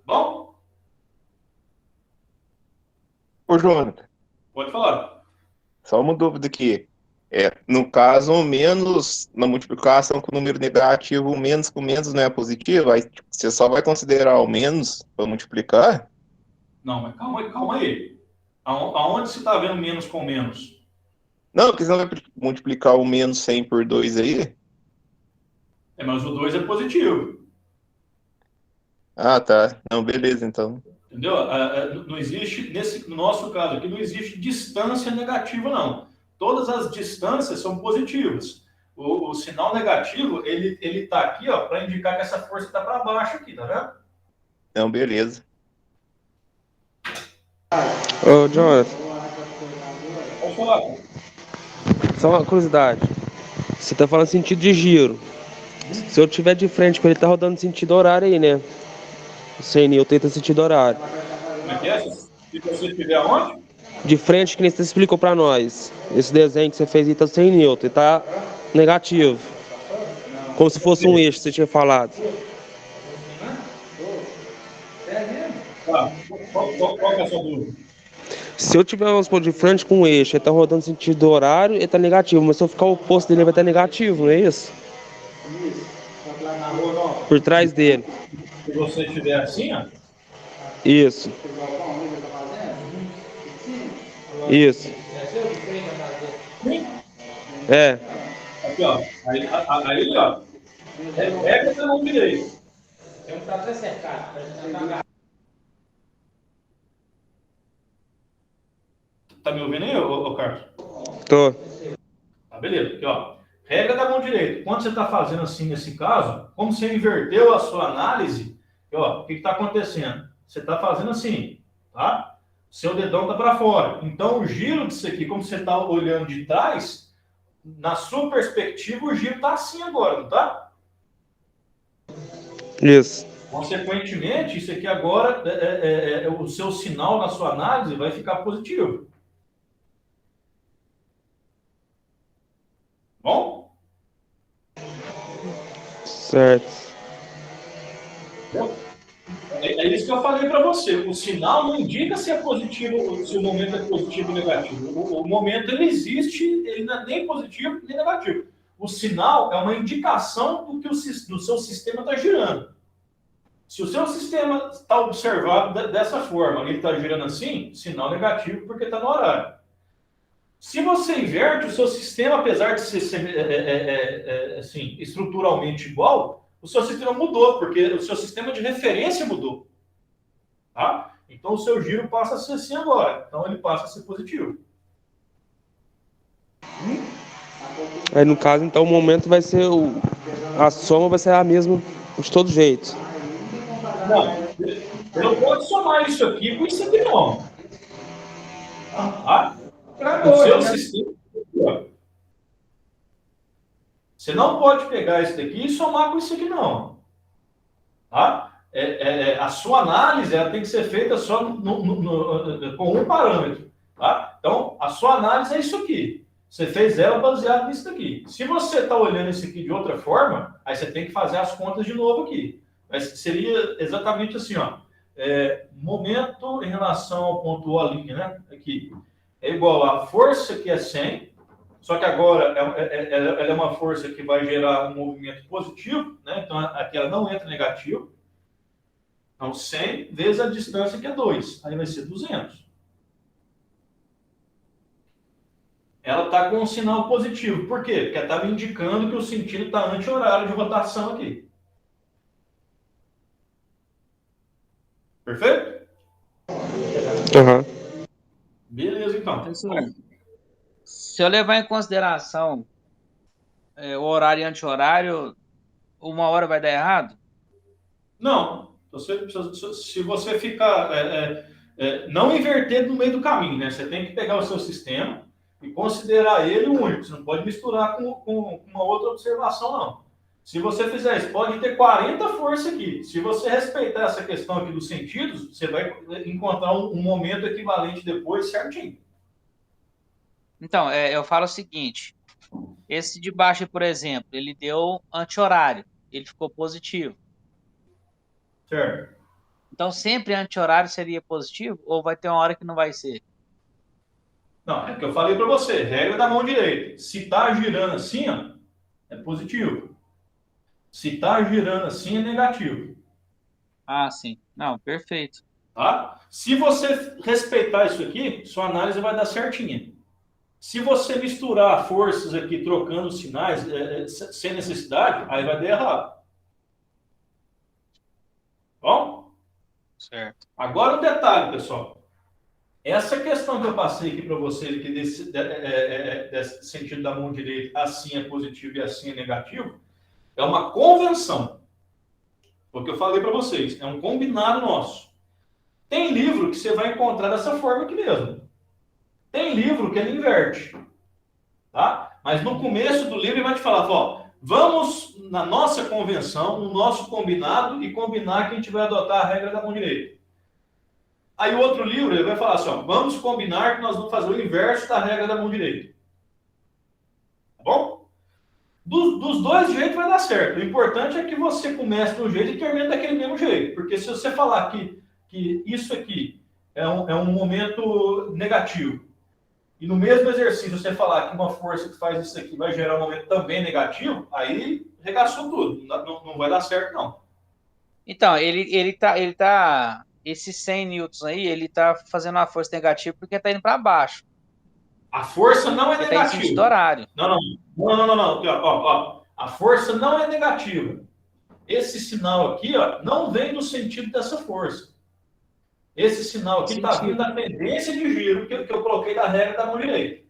Speaker 1: Bom?
Speaker 4: Ô, Jonathan,
Speaker 1: Pode falar.
Speaker 4: só uma dúvida aqui. No caso, o menos, na multiplicação com o número negativo, o menos com menos não é positivo, aí tipo, você só vai considerar o menos para multiplicar?
Speaker 1: Não, mas calma aí. Aonde você está vendo menos com menos?
Speaker 4: Não, porque você não vai multiplicar o menos 100 por 2 aí?
Speaker 1: Mas o 2 é positivo.
Speaker 4: Ah, tá. Não, beleza, então.
Speaker 1: Entendeu? Não existe, no nosso caso aqui, não existe distância negativa, não. Todas as distâncias são positivas. O sinal negativo, ele está aqui, ó, para indicar que essa força está para baixo aqui, tá vendo?
Speaker 4: Não, beleza.
Speaker 6: Ô, Jonathan,
Speaker 1: Pode falar.
Speaker 6: só uma curiosidade. Você tá falando sentido de giro. Se eu tiver de frente com ele, tá rodando sentido horário aí, né? O 100 Newton tá sentido horário.
Speaker 1: Como é que é? Se você estiver aonde?
Speaker 6: De frente, que nem você explicou pra nós. Esse desenho que você fez aí tá 100 Newton, tá negativo. Como se fosse um eixo, você tinha falado.
Speaker 1: Tá. Qual que é a sua dúvida?
Speaker 6: Se eu tiver, vamos supor, de frente com um eixo, ele tá rodando sentido horário, ele tá negativo. Mas se eu ficar o oposto dele, ele vai estar negativo, não é isso? Por trás dele.
Speaker 1: Se você estiver assim, ó.
Speaker 6: Isso. Isso. É.
Speaker 1: Aqui, ó. Aí ó. Pega essa mão direita. Tá me ouvindo aí, ô Carlos?
Speaker 6: Tô.
Speaker 1: Tá, beleza. Aqui, ó. Regra da mão direita. Quando você está fazendo assim nesse caso, como você inverteu a sua análise, ó, o que está acontecendo? Você está fazendo assim, tá? Seu dedão está para fora. Então, o giro disso aqui, como você está olhando de trás, na sua perspectiva, o giro está assim agora, não tá?
Speaker 6: Isso.
Speaker 1: Consequentemente, isso aqui agora, o seu sinal na sua análise vai ficar positivo. Bom?
Speaker 6: Certo.
Speaker 1: É isso que eu falei para você. O sinal não indica se é positivo, se o momento é positivo ou negativo. O momento ele existe, ele não é nem positivo nem negativo. O sinal é uma indicação do que do seu sistema está girando. Se o seu sistema está observado dessa forma, ele está girando assim, sinal negativo porque está no horário. Se você inverte, o seu sistema, apesar de ser assim, estruturalmente igual, o seu sistema mudou, porque o seu sistema de referência mudou. Tá? Então, o seu giro passa a ser assim agora. Então, ele passa a ser positivo.
Speaker 6: Aí no caso, então, o momento vai ser a soma vai ser a mesma de todo jeito.
Speaker 1: Não, você não pode somar isso aqui com isso aqui, não. Tá? O seu sistema... Você não pode pegar isso daqui e somar com isso aqui, não. Tá? A sua análise ela tem que ser feita só com um parâmetro. Tá? Então, a sua análise é isso aqui. Você fez ela baseado nisso daqui. Se você está olhando isso aqui de outra forma, aí você tem que fazer as contas de novo aqui. Mas seria exatamente assim, ó. Momento em relação ao ponto O ali, né? Aqui. É igual a força que é 100, só que agora ela é uma força que vai gerar um movimento positivo, né? Então aqui ela não entra negativo. Então 100 vezes a distância que é 2, aí vai ser 200. Ela está com um sinal positivo. Por quê? Porque ela está me indicando que o sentido está anti-horário de rotação aqui. Perfeito?
Speaker 6: Uhum.
Speaker 1: Beleza, então.
Speaker 5: Professor, se eu levar em consideração o horário e anti-horário, 1 hora vai dar errado?
Speaker 1: Não. Se você ficar... não inverter no meio do caminho, né? Você tem que pegar o seu sistema e considerar ele único. Você não pode misturar com uma outra observação, não. Se você fizer isso, pode ter 40 forças aqui. Se você respeitar essa questão aqui dos sentidos, você vai encontrar um momento equivalente depois certinho.
Speaker 5: Então, eu falo o seguinte. Esse de baixo, por exemplo, ele deu anti-horário. Ele ficou positivo.
Speaker 1: Certo.
Speaker 5: Então, sempre anti-horário seria positivo? Ou vai ter uma hora que não vai ser?
Speaker 1: Não, é o que eu falei para você. Regra da mão direita. Se está girando assim, ó, é positivo. Se está girando assim, é negativo.
Speaker 5: Ah, sim. Não, perfeito.
Speaker 1: Tá? Se você respeitar isso aqui, sua análise vai dar certinha. Se você misturar forças aqui, trocando sinais, sem necessidade, aí vai dar errado. Bom?
Speaker 5: Certo.
Speaker 1: Agora um detalhe, pessoal. Essa questão que eu passei aqui para vocês, que desse sentido da mão direita, assim é positivo e assim é negativo, é uma convenção. O que eu falei para vocês, é um combinado nosso. Tem livro que você vai encontrar dessa forma aqui mesmo. Tem livro que ele inverte. Tá? Mas no começo do livro ele vai te falar, ó, vamos na nossa convenção, no nosso combinado, e combinar que a gente vai adotar a regra da mão direita. Aí o outro livro ele vai falar assim, ó, vamos combinar que nós vamos fazer o inverso da regra da mão direita. Tá bom? Dos dois jeitos vai dar certo. O importante é que você comece de um jeito e termine daquele mesmo jeito. Porque se você falar que isso aqui é um momento negativo, e no mesmo exercício você falar que uma força que faz isso aqui vai gerar um momento também negativo, aí regaçou tudo. Não vai dar certo, não.
Speaker 5: Então, ele tá esses 100 newtons aí, ele tá fazendo uma força negativa porque tá indo para baixo.
Speaker 1: A força não é
Speaker 5: Porque tá em sentido
Speaker 1: negativa.
Speaker 5: horário.
Speaker 1: Não. Ó. A força não é negativa. Esse sinal aqui, ó, não vem do sentido dessa força. Esse sinal aqui está vindo da tendência de giro que eu coloquei da regra da mão direita.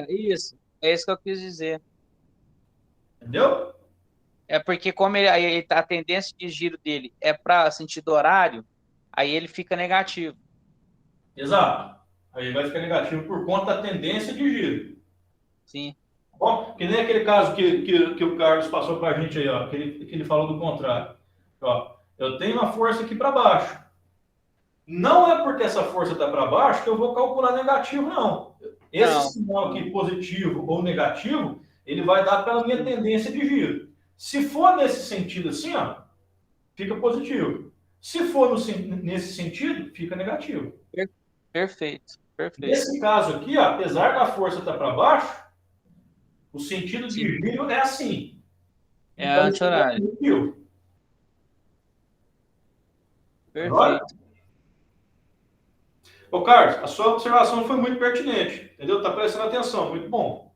Speaker 5: Isso. É isso que eu quis dizer.
Speaker 1: Entendeu?
Speaker 5: É porque como a tendência de giro dele é para sentido horário, aí ele fica negativo.
Speaker 1: Exato. Aí vai ficar negativo por conta da tendência de giro.
Speaker 5: Sim.
Speaker 1: Bom, que nem aquele caso que o Carlos passou para a gente aí, ó, que ele falou do contrário. Ó, eu tenho uma força aqui para baixo. Não é porque essa força está para baixo que eu vou calcular negativo, não. Esse sinal aqui, positivo ou negativo, ele vai dar pela minha tendência de giro. Se for nesse sentido assim, ó, fica positivo. Se for nesse sentido, fica negativo.
Speaker 5: Perfeito.
Speaker 1: Nesse caso aqui, ó, apesar da força estar para baixo, o sentido de giro é assim.
Speaker 5: É anti-horário. Perfeito.
Speaker 1: Agora? Ô, Carlos, a sua observação foi muito pertinente, entendeu? Tá prestando atenção, muito bom.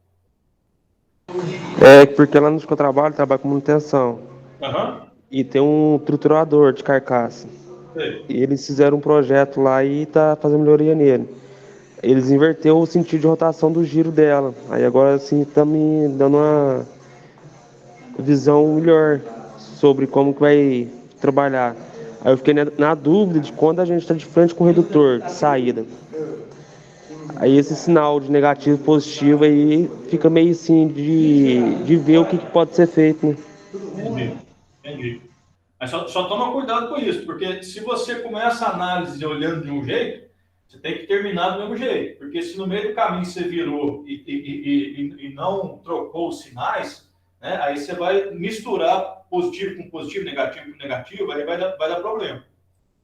Speaker 6: Porque lá no trabalho com manutenção.
Speaker 1: Uhum.
Speaker 6: E tem um triturador de carcaça.
Speaker 1: Sei.
Speaker 6: E eles fizeram um projeto lá e tá fazendo melhoria nele. Eles inverteram o sentido de rotação do giro dela. Aí agora assim tá me dando uma visão melhor sobre como que vai trabalhar. Aí eu fiquei na dúvida de quando a gente está de frente com o redutor de saída. Aí esse sinal de negativo e positivo aí fica meio assim de ver o que pode ser feito, né?
Speaker 1: Entendi. Entendi. Mas só toma cuidado com isso, porque se você começa a análise olhando de um jeito, você tem que terminar do mesmo jeito. Porque se no meio do caminho você virou e não trocou os sinais, né, aí você vai misturar positivo com positivo, negativo com negativo, aí vai dar problema.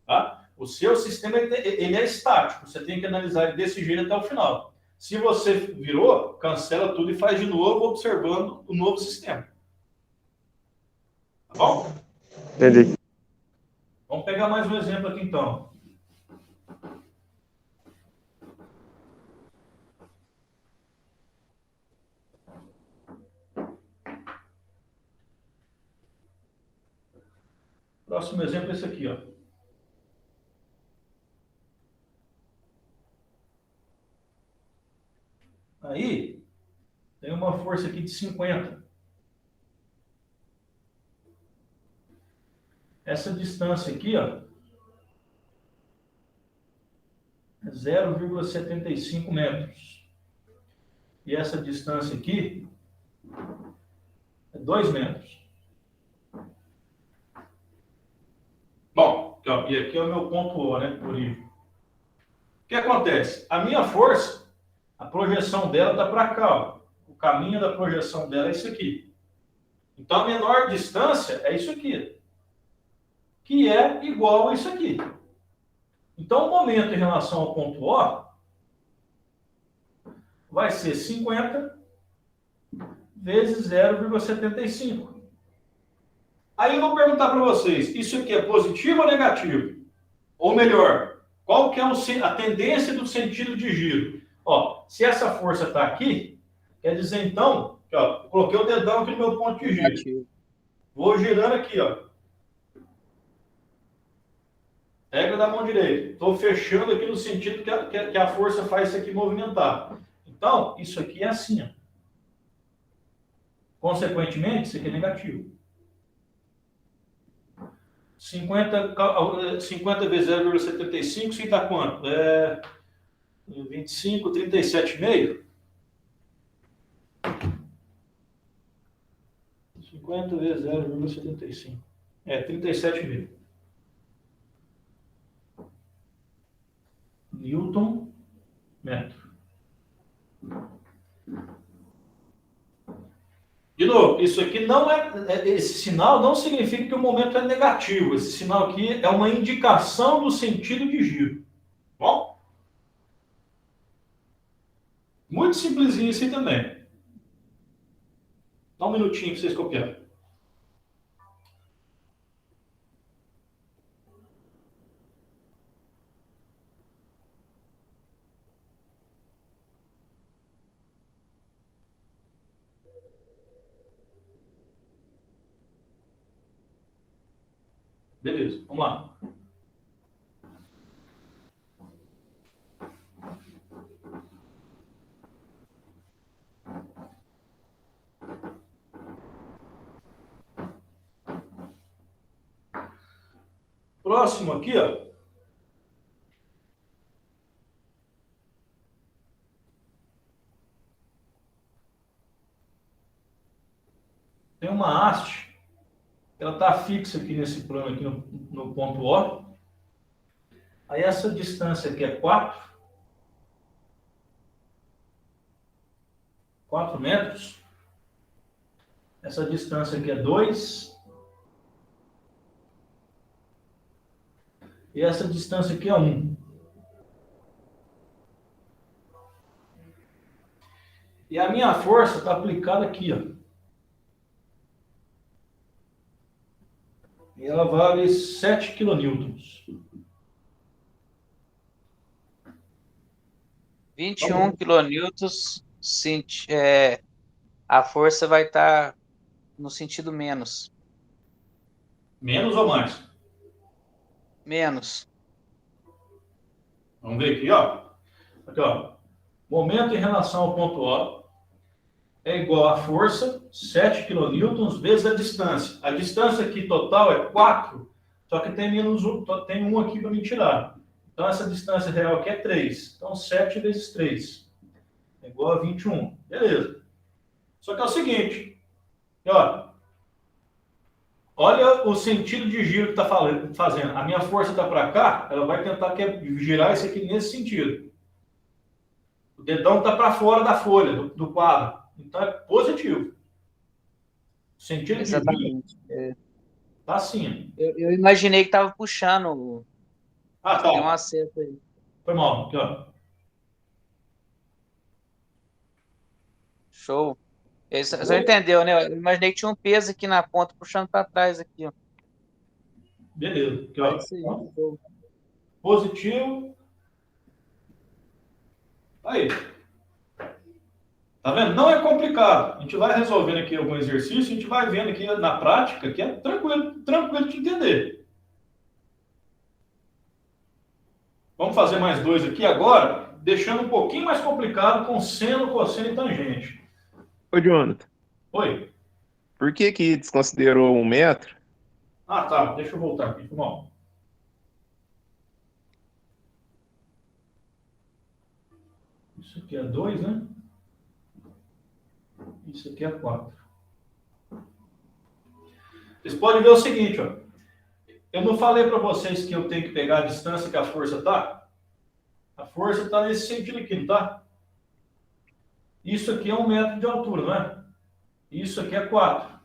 Speaker 1: Tá? O seu sistema ele é estático, você tem que analisar ele desse jeito até o final. Se você virou, cancela tudo e faz de novo, observando o novo sistema. Tá bom?
Speaker 6: Entendi.
Speaker 1: Vamos pegar mais um exemplo aqui, então. Próximo exemplo é esse aqui, ó. Aí, tem uma força aqui de 50. Essa distância aqui, ó, é 0,75 metros. E essa distância aqui é 2 metros. Bom, então, e aqui é o meu ponto O, né, por I. O que acontece? A minha força, a projeção dela está para cá, ó. O caminho da projeção dela é isso aqui. Então, a menor distância é isso aqui, que é igual a isso aqui. Então, o momento em relação ao ponto O vai ser 50 vezes 0,75. Aí eu vou perguntar para vocês, isso aqui é positivo ou negativo? Ou melhor, qual que é a tendência do sentido de giro? Ó, se essa força está aqui, quer dizer então, que, ó, eu coloquei o dedão aqui no meu ponto de giro.
Speaker 5: Negativo.
Speaker 1: Vou girando aqui, ó. Regra da mão direita. Estou fechando aqui no sentido que a força faz isso aqui movimentar. Então, isso aqui é assim, ó. Consequentemente, isso aqui é negativo. 50 vezes 0,75, isso dá quanto? 25, 37,5? 50 vezes 0,75. 37,5. Newton metro. De novo, isso aqui não esse sinal não significa que o momento é negativo. Esse sinal aqui é uma indicação do sentido de giro. Bom? Muito simplesinho assim também. Dá um minutinho para vocês copiarem. Beleza, vamos lá. Próximo aqui, ó. Tem uma haste. Ela está fixa aqui nesse plano, aqui no ponto O. Aí essa distância aqui é 4 metros. Essa distância aqui é 2. E essa distância aqui é 1. E a minha força está aplicada aqui, ó. E ela vale 7 quilonewtons.
Speaker 5: 21 quilonewtons, a força vai estar no sentido menos.
Speaker 1: Menos ou mais?
Speaker 5: Menos.
Speaker 1: Vamos ver aqui, ó. Aqui, ó. Momento em relação ao ponto O é igual à força, 7 kN, vezes a distância. A distância aqui total é 4, só que tem menos um, tem um aqui para me tirar. Então, essa distância real aqui é 3. Então, 7 vezes 3 é igual a 21. Beleza. Só que é o seguinte, ó, olha o sentido de giro que está fazendo. A minha força está para cá, ela vai tentar girar isso aqui nesse sentido. O dedão está para fora da folha, do quadro. Então, é positivo. O sentido de giro está assim.
Speaker 5: Eu imaginei que estava puxando.
Speaker 1: Ah, tá.
Speaker 5: Tem um acerto aí.
Speaker 1: Foi mal. Aqui, ó.
Speaker 5: Show. Você entendeu, né? Eu imaginei que tinha um peso aqui na ponta puxando para trás aqui, ó.
Speaker 1: Beleza. Aqui, ó.
Speaker 5: É isso aí. Show.
Speaker 1: Positivo. Aí. Tá vendo? Não é complicado. A gente vai resolvendo aqui algum exercício, a gente vai vendo aqui na prática que é tranquilo de entender. Vamos fazer mais 2 aqui agora, deixando um pouquinho mais complicado com seno, cosseno e tangente.
Speaker 4: Ô, Jonathan,
Speaker 1: Oi.
Speaker 4: por que desconsiderou 1 metro?
Speaker 1: Ah, tá. Deixa eu voltar aqui. Bom. Isso aqui é 2, né? Isso aqui é 4. Vocês podem ver o seguinte, ó. Eu não falei para vocês que eu tenho que pegar a distância que a força está? A força está nesse sentido aqui, não está? Isso aqui é 1 metro de altura, não é? Isso aqui é 4.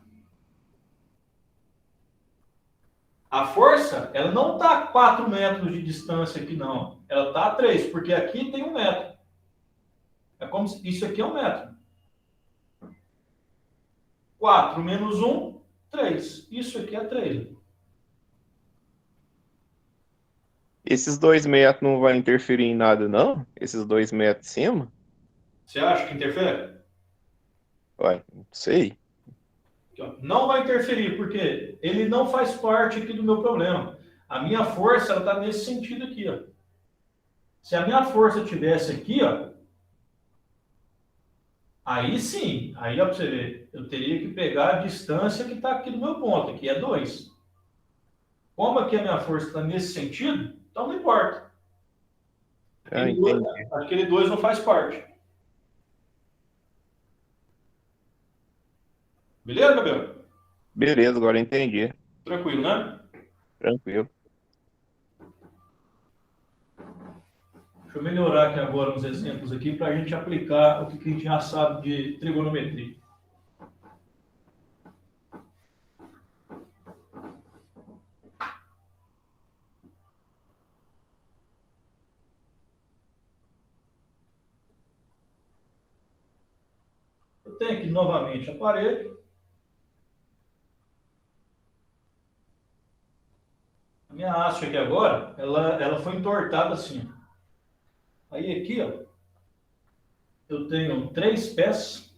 Speaker 1: A força, ela não está a 4 metros de distância aqui, não. Ela está a 3, porque aqui tem 1 metro. É como se isso aqui é 1 metro. 4 menos 1, 3. Isso aqui é 3.
Speaker 4: Esses 2 metros não vão interferir em nada, não? Esses 2 metros de cima?
Speaker 1: Você acha que interfere?
Speaker 4: Ué, não sei.
Speaker 1: Não vai interferir, porque ele não faz parte aqui do meu problema. A minha força está nesse sentido aqui, ó. Se a minha força estivesse aqui, ó, aí sim, aí ó, para você ver, eu teria que pegar a distância que está aqui do meu ponto, que é 2. Como aqui a minha força está nesse sentido, então não importa. Aquele 2 não faz parte. Beleza, Gabriel?
Speaker 4: Beleza, agora eu entendi.
Speaker 1: Tranquilo, né?
Speaker 4: Tranquilo.
Speaker 1: Deixa eu melhorar aqui agora uns exemplos aqui para a gente aplicar o que a gente já sabe de trigonometria. Eu tenho aqui novamente a parede. A minha haste aqui agora, ela foi entortada assim. Aí aqui, ó, eu tenho 3 pés.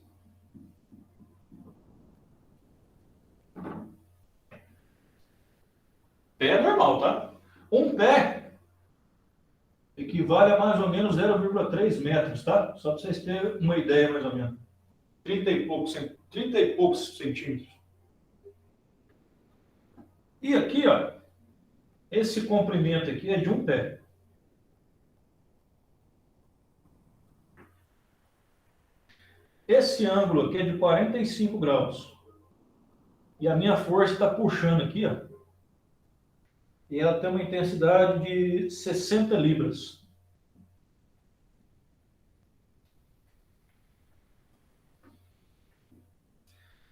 Speaker 1: Pé é normal, tá? Um pé equivale a mais ou menos 0,3 metros, tá? Só para vocês terem uma ideia, mais ou menos. 30 e poucos centímetros. E aqui, ó, esse comprimento aqui é de um pé. Esse ângulo aqui é de 45 graus. E a minha força está puxando aqui, ó. E ela tem uma intensidade de 60 libras.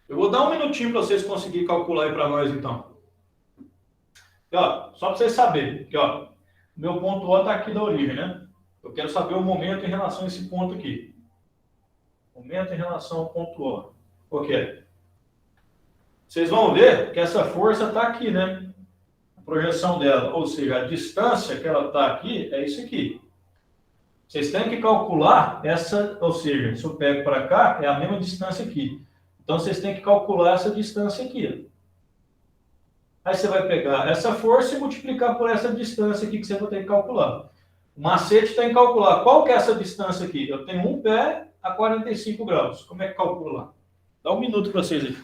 Speaker 1: Eu vou dar um minutinho para vocês conseguirem calcular aí para nós, então. E, ó, só para vocês saberem, que ó, meu ponto O está aqui da origem, né? Eu quero saber o momento em relação a esse ponto aqui. Momento em relação ao ponto O. Ok. Vocês vão ver que essa força está aqui, né? A projeção dela, ou seja, a distância que ela está aqui é isso aqui. Vocês têm que calcular essa, ou seja, se eu pego para cá, é a mesma distância aqui. Então, vocês têm que calcular essa distância aqui. Aí você vai pegar essa força e multiplicar por essa distância aqui que você vai ter que calcular. O macete tem que calcular qual que é essa distância aqui. Eu tenho um pé a 45 graus. Como é que calcula lá? Dá um minuto para vocês aí.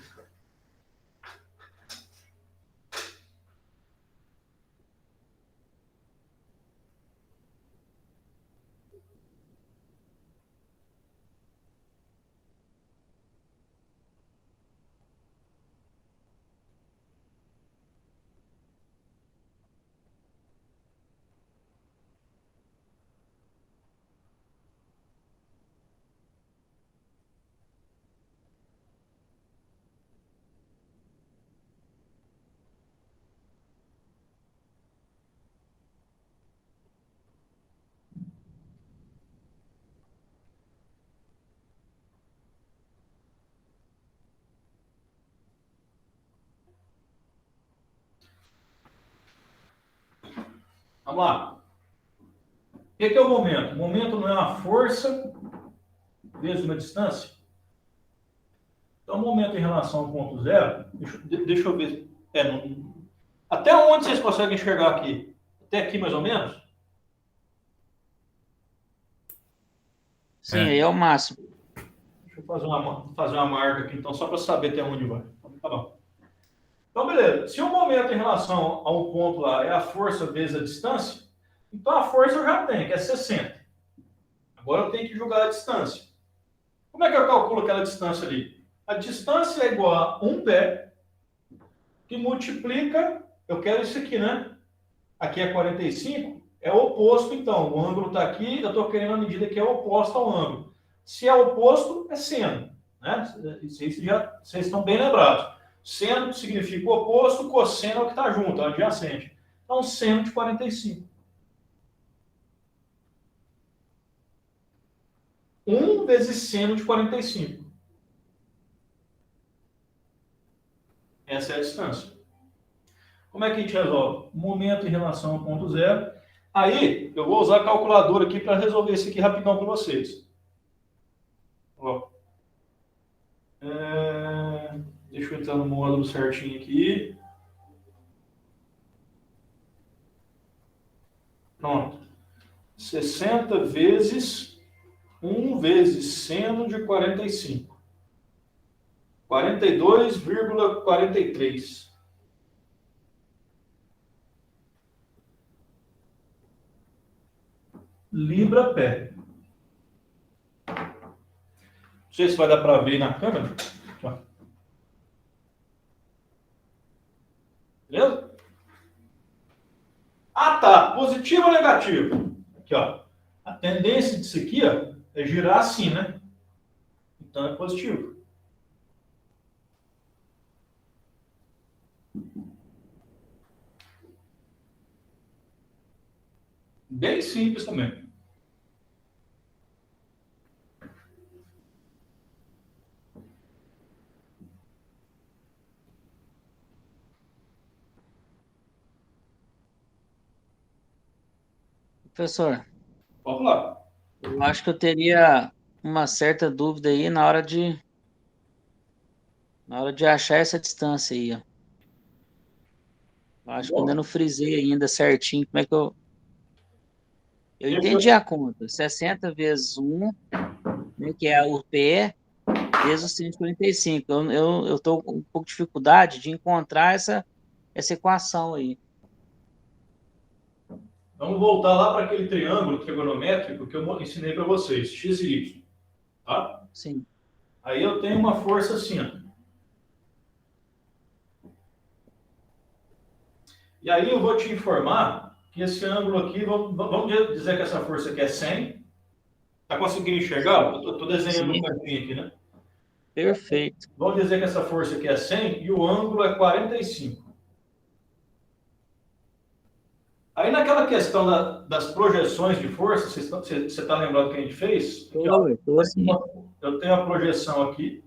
Speaker 1: Vamos lá. O que é o momento? O momento não é uma força vezes uma distância? Então, o momento em relação ao ponto zero, deixa eu ver. Até onde vocês conseguem enxergar aqui? Até aqui, mais ou menos?
Speaker 5: Sim, aí é o máximo.
Speaker 1: Deixa eu fazer uma marca aqui, então, só para saber até onde vai. Tá bom. Então, beleza. Se o momento em relação ao ponto lá é a força vezes a distância, então a força eu já tenho, que é 60. Agora eu tenho que jogar a distância. Como é que eu calculo aquela distância ali? A distância é igual a um pé, que multiplica, eu quero isso aqui, né? Aqui é 45, é o oposto, então. O ângulo está aqui, eu estou querendo a medida que é oposta ao ângulo. Se é oposto, é seno. Né? Isso já, vocês estão bem lembrados. Seno significa o oposto, cosseno é o que está junto, é o adjacente. Então, seno de 45. 1 vezes seno de 45. Essa é a distância. Como é que a gente resolve? Momento em relação ao ponto zero. Aí, eu vou usar a calculadora aqui para resolver isso aqui rapidão para vocês. Ó. Deixa eu entrar no módulo certinho aqui. Pronto. 60 vezes 1 vezes seno de 45. 42,43. Libra pé. Não sei se vai dar para ver na câmera. Aqui, beleza? Ah, tá. Positivo ou negativo? Aqui, ó. A tendência disso aqui, ó, é girar assim, né? Então é positivo. Bem simples também.
Speaker 5: Professor,
Speaker 1: Vamos lá.
Speaker 5: eu acho que eu teria uma certa dúvida aí na hora de achar essa distância aí, ó. Eu acho que eu ainda não frisei ainda certinho como é que eu entendi a conta. 60 vezes 1, né, que é o pé, vezes o 145. Eu estou com um pouco de dificuldade de encontrar essa equação aí.
Speaker 1: Vamos voltar lá para aquele triângulo trigonométrico que eu ensinei para vocês, x e y. Tá?
Speaker 5: Sim.
Speaker 1: Aí eu tenho uma força assim, ó. E aí eu vou te informar que esse ângulo aqui, vamos dizer que essa força aqui é 100. Está conseguindo enxergar? Eu estou desenhando um cantinho aqui, né?
Speaker 5: Perfeito.
Speaker 1: Vamos dizer que essa força aqui é 100 e o ângulo é 45. Aí naquela questão das projeções de força, você está lembrado que a gente fez? Aqui, ó, eu tenho a projeção aqui.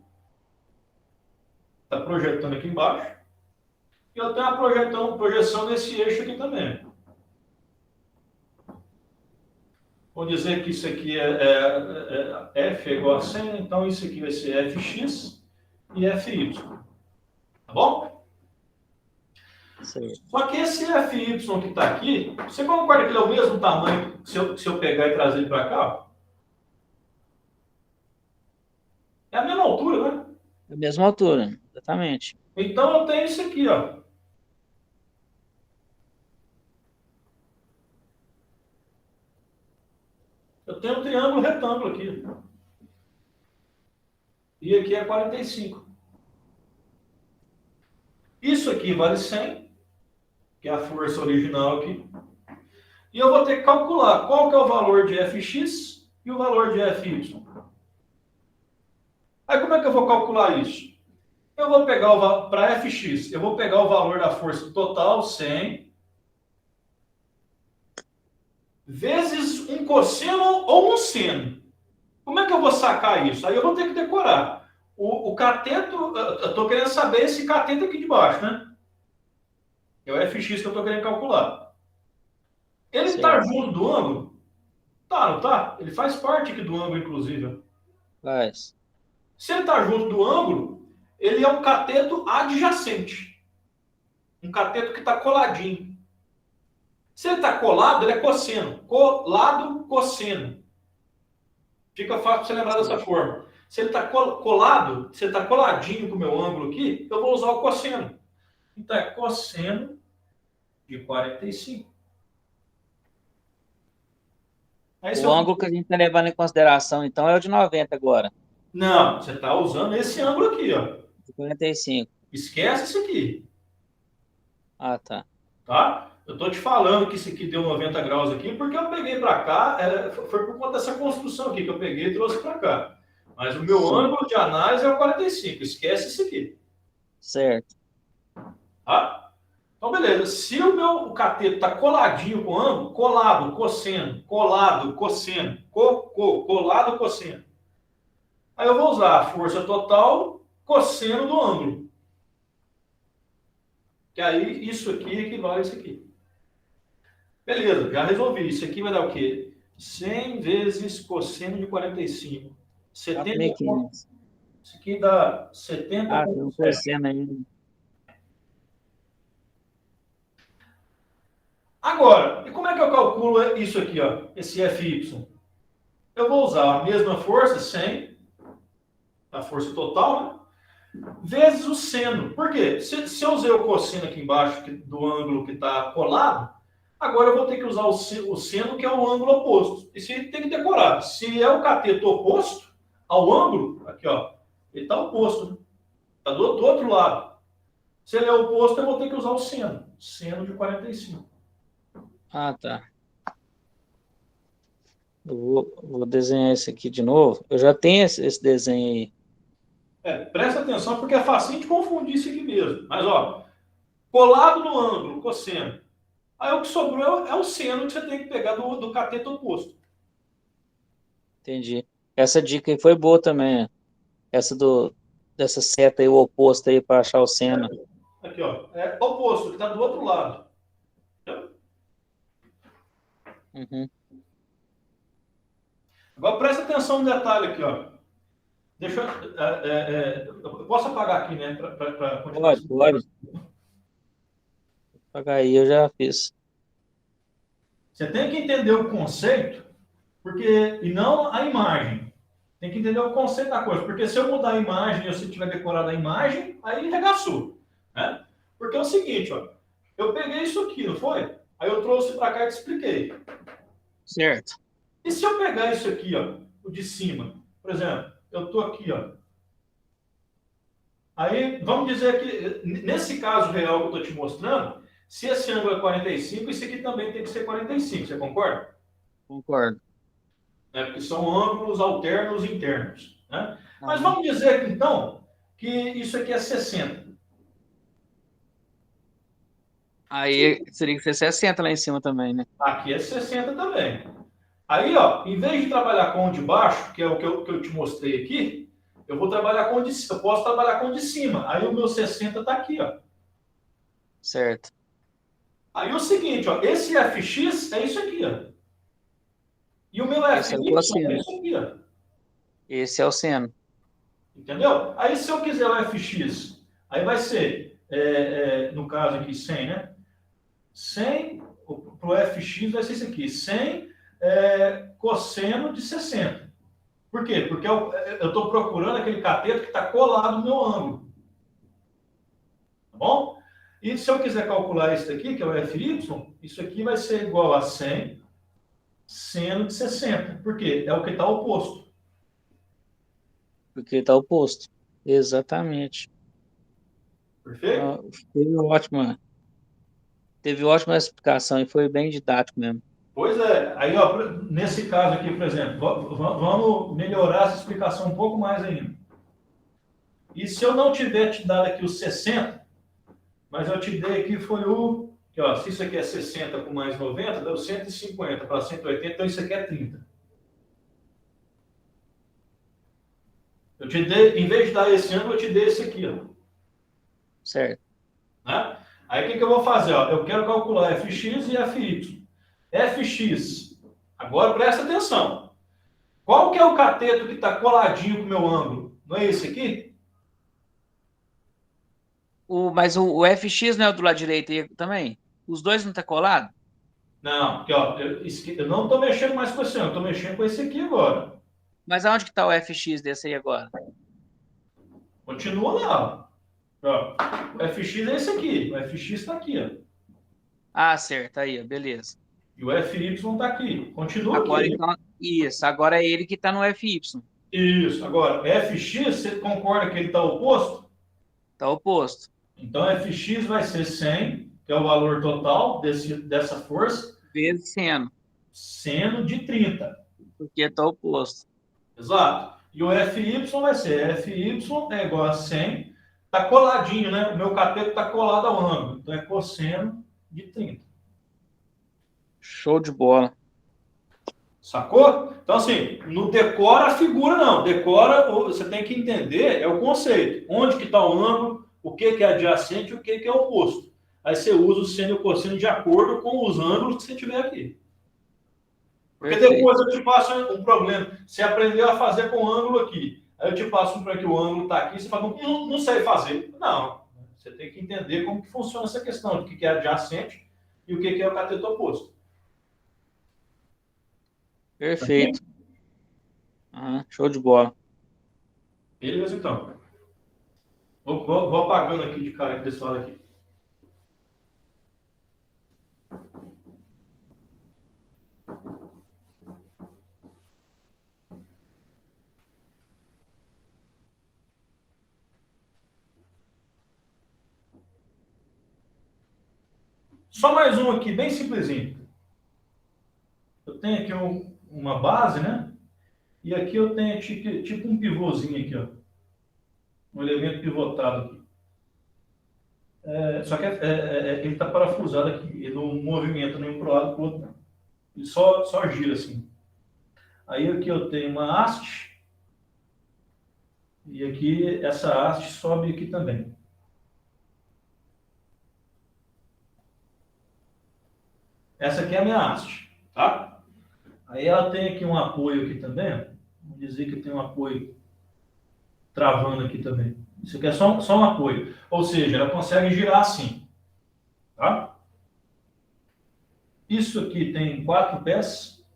Speaker 1: Está projetando aqui embaixo. E eu tenho a projeção nesse eixo aqui também. Vou dizer que isso aqui F é igual a 100, então isso aqui vai ser Fx e Fy. Tá bom?
Speaker 5: Certo.
Speaker 1: Só que esse FY que está aqui, você concorda que ele é o mesmo tamanho se eu pegar e trazer ele para cá? Ó? É a mesma altura, né?
Speaker 5: Da mesma altura, exatamente.
Speaker 1: Então eu tenho isso aqui, ó. Eu tenho um triângulo retângulo aqui. E aqui é 45. Isso aqui vale 100, que é a força original aqui. E eu vou ter que calcular qual que é o valor de Fx e o valor de Fy. Aí como é que eu vou calcular isso? Eu vou pegar para Fx, eu vou pegar o valor da força total, 100, vezes um cosseno ou um seno. Como é que eu vou sacar isso? Aí eu vou ter que decorar. O cateto, eu estou querendo saber esse cateto aqui de baixo, né? É o Fx que eu estou querendo calcular. Ele está junto do ângulo? Tá, não tá? Ele faz parte aqui do ângulo, inclusive.
Speaker 5: Faz.
Speaker 1: Se ele está junto do ângulo, ele é um cateto adjacente. Um cateto que está coladinho. Se ele está colado, ele é cosseno. Colado, cosseno. Fica fácil para você lembrar dessa forma. Se ele está colado, se ele está coladinho com o meu ângulo aqui, eu vou usar o cosseno. Então é cosseno de 45.
Speaker 5: O ângulo que a gente está levando em consideração, então, é o de 90 agora.
Speaker 1: Não, você está usando esse ângulo aqui, ó.
Speaker 5: De 45.
Speaker 1: Esquece isso aqui.
Speaker 5: Ah, tá.
Speaker 1: Tá? Eu estou te falando que isso aqui deu 90 graus aqui, porque eu peguei para cá, foi por conta dessa construção aqui que eu peguei e trouxe para cá. Mas o meu ângulo de análise é o 45, esquece isso aqui.
Speaker 5: Certo.
Speaker 1: Tá? Então, beleza. Se o cateto está coladinho com o ângulo, colado, cosseno, colado, cosseno, colado, cosseno. Aí eu vou usar a força total cosseno do ângulo. Que aí isso aqui equivale a isso aqui. Beleza, já resolvi. Isso aqui vai dar o quê? 100 vezes cosseno de 45. 70. Isso aqui dá 70.
Speaker 5: Ah, tem um cosseno aí.
Speaker 1: Agora, e como é que eu calculo isso aqui, ó? Esse Fy? Eu vou usar a mesma força, 100, a força total, né? Vezes o seno. Por quê? Se eu usei o cosseno aqui embaixo do ângulo que está colado, agora eu vou ter que usar o seno, que é o ângulo oposto. Isso aí tem que decorar. Se é o cateto oposto ao ângulo, aqui, ó, ele está oposto, né? Está do outro lado. Se ele é oposto, eu vou ter que usar o seno. Seno de 45.
Speaker 5: Ah, tá. Eu vou desenhar esse aqui de novo. Eu já tenho esse desenho aí.
Speaker 1: Presta atenção, porque é fácil de confundir isso aqui mesmo. Mas, ó, colado no ângulo, cosseno. Aí o que sobrou é o seno que você tem que pegar do cateto oposto.
Speaker 5: Entendi. Essa dica aí foi boa também. Essa dessa seta aí, o oposto aí, para achar o seno.
Speaker 1: Aqui, ó. É oposto, que está do outro lado.
Speaker 5: Uhum.
Speaker 1: Agora presta atenção no detalhe aqui, ó. Deixa eu posso apagar aqui, né? Pra continuar.
Speaker 5: Pode. Apagar aí, eu já fiz.
Speaker 1: Você tem que entender o conceito, e não a imagem. Tem que entender o conceito da coisa. Porque se eu mudar a imagem e você tiver decorado a imagem, aí regaçou. Né? Porque é o seguinte, ó. Eu peguei isso aqui, não foi? Aí eu trouxe para cá e te expliquei.
Speaker 5: Certo.
Speaker 1: E se eu pegar isso aqui, ó, o de cima, por exemplo, eu estou aqui, ó. Aí, vamos dizer que, nesse caso real que eu estou te mostrando, se esse ângulo é 45, esse aqui também tem que ser 45, você concorda?
Speaker 5: Concordo.
Speaker 1: Porque são ângulos alternos internos. Né? Mas vamos dizer, então, que isso aqui é 60.
Speaker 5: Aí seria que ser 60 lá em cima também, né?
Speaker 1: Aqui é 60 também. Aí, ó, em vez de trabalhar com o de baixo, que é o que eu te mostrei aqui, eu vou trabalhar com o de cima. Eu posso trabalhar com o de cima. Aí o meu 60 está aqui, ó.
Speaker 5: Certo.
Speaker 1: Aí o seguinte, ó, esse Fx é isso aqui, ó. E o meu Fy é isso aqui, ó.
Speaker 5: Esse é o seno.
Speaker 1: Entendeu? Aí se eu quiser o Fx, aí vai ser no caso aqui, 100, né? 100, para o fx vai ser isso aqui, 100 cosseno de 60. Por quê? Porque eu estou procurando aquele cateto que está colado no meu ângulo. Tá bom? E se eu quiser calcular isso daqui, que é o fy, isso aqui vai ser igual a 100 seno de 60. Por quê? É o que está oposto.
Speaker 5: Porque está oposto. Exatamente.
Speaker 1: Perfeito?
Speaker 5: Ah, teve ótima explicação e foi bem didático mesmo.
Speaker 1: Pois é. Aí, ó, nesse caso aqui, por exemplo, vamos melhorar essa explicação um pouco mais ainda. E se eu não tiver te dado aqui os 60, mas eu te dei aqui foi que, ó, se isso aqui é 60 com mais 90, deu 150 para 180, então isso aqui é 30. Eu te dei, em vez de dar esse ângulo, eu te dei esse aqui, ó.
Speaker 5: Certo.
Speaker 1: Né? Aí o que eu vou fazer? Ó? Eu quero calcular fx e fy. Fx, agora presta atenção. Qual que é o cateto que está coladinho com o meu ângulo? Não é esse aqui?
Speaker 5: Mas o FX não é o do lado direito aí também? Os dois não estão colados?
Speaker 1: Não, porque ó, eu não estou mexendo mais com esse ângulo, estou mexendo com esse aqui agora.
Speaker 5: Mas aonde que está o FX desse aí agora?
Speaker 1: Continua lá. Ó, o fx é esse aqui, o fx está aqui. Ó.
Speaker 5: Ah, certo, aí, ó, beleza.
Speaker 1: E o fy está aqui. Continua
Speaker 5: Agora,
Speaker 1: aqui.
Speaker 5: então, isso, agora é ele que está no FY.
Speaker 1: Isso. Agora, fx, você concorda que ele está oposto?
Speaker 5: Está oposto.
Speaker 1: Então, fx vai ser 100, que é o valor total dessa força,
Speaker 5: Vezes seno,
Speaker 1: seno de 30.
Speaker 5: porque está oposto.
Speaker 1: Exato. E o fy vai ser fy é igual a 100. Está coladinho, né? O meu cateto está colado ao ângulo. Então, é cosseno de 30.
Speaker 5: Show de bola.
Speaker 1: Sacou? Então, assim, não decora a figura, não. Decora, você tem que entender, é o conceito. Onde que está o ângulo, o que é adjacente e o que é oposto. Aí você usa o seno e o cosseno de acordo com os ângulos que você tiver aqui. Porque
Speaker 5: Perfeito.
Speaker 1: depois eu te passo um problema. Você aprendeu a fazer com o ângulo aqui. Aí eu te passo um para que o ângulo está aqui, você fala, não sei fazer. Não. Você tem que entender como que funciona essa questão, o que é adjacente e o que é o cateto oposto.
Speaker 5: Perfeito. Show de bola.
Speaker 1: Beleza, então. Vou apagando aqui de cara desse lado aqui. Só mais um aqui, bem simplesinho. Eu tenho aqui uma base, né? E aqui eu tenho tipo um pivôzinho aqui, ó. Um elemento pivotado aqui. Só que ele está parafusado aqui. Ele não movimenta nem para um lado nem para o outro. Não. Ele só gira assim. Aí aqui eu tenho uma haste. E aqui essa haste sobe aqui também. Essa aqui é a minha haste, tá? Aí ela tem aqui um apoio aqui também. Ó. Vamos dizer que tem um apoio travando aqui também. Isso aqui é só um apoio. Ou seja, ela consegue girar assim. Tá? Isso aqui tem 4 pés.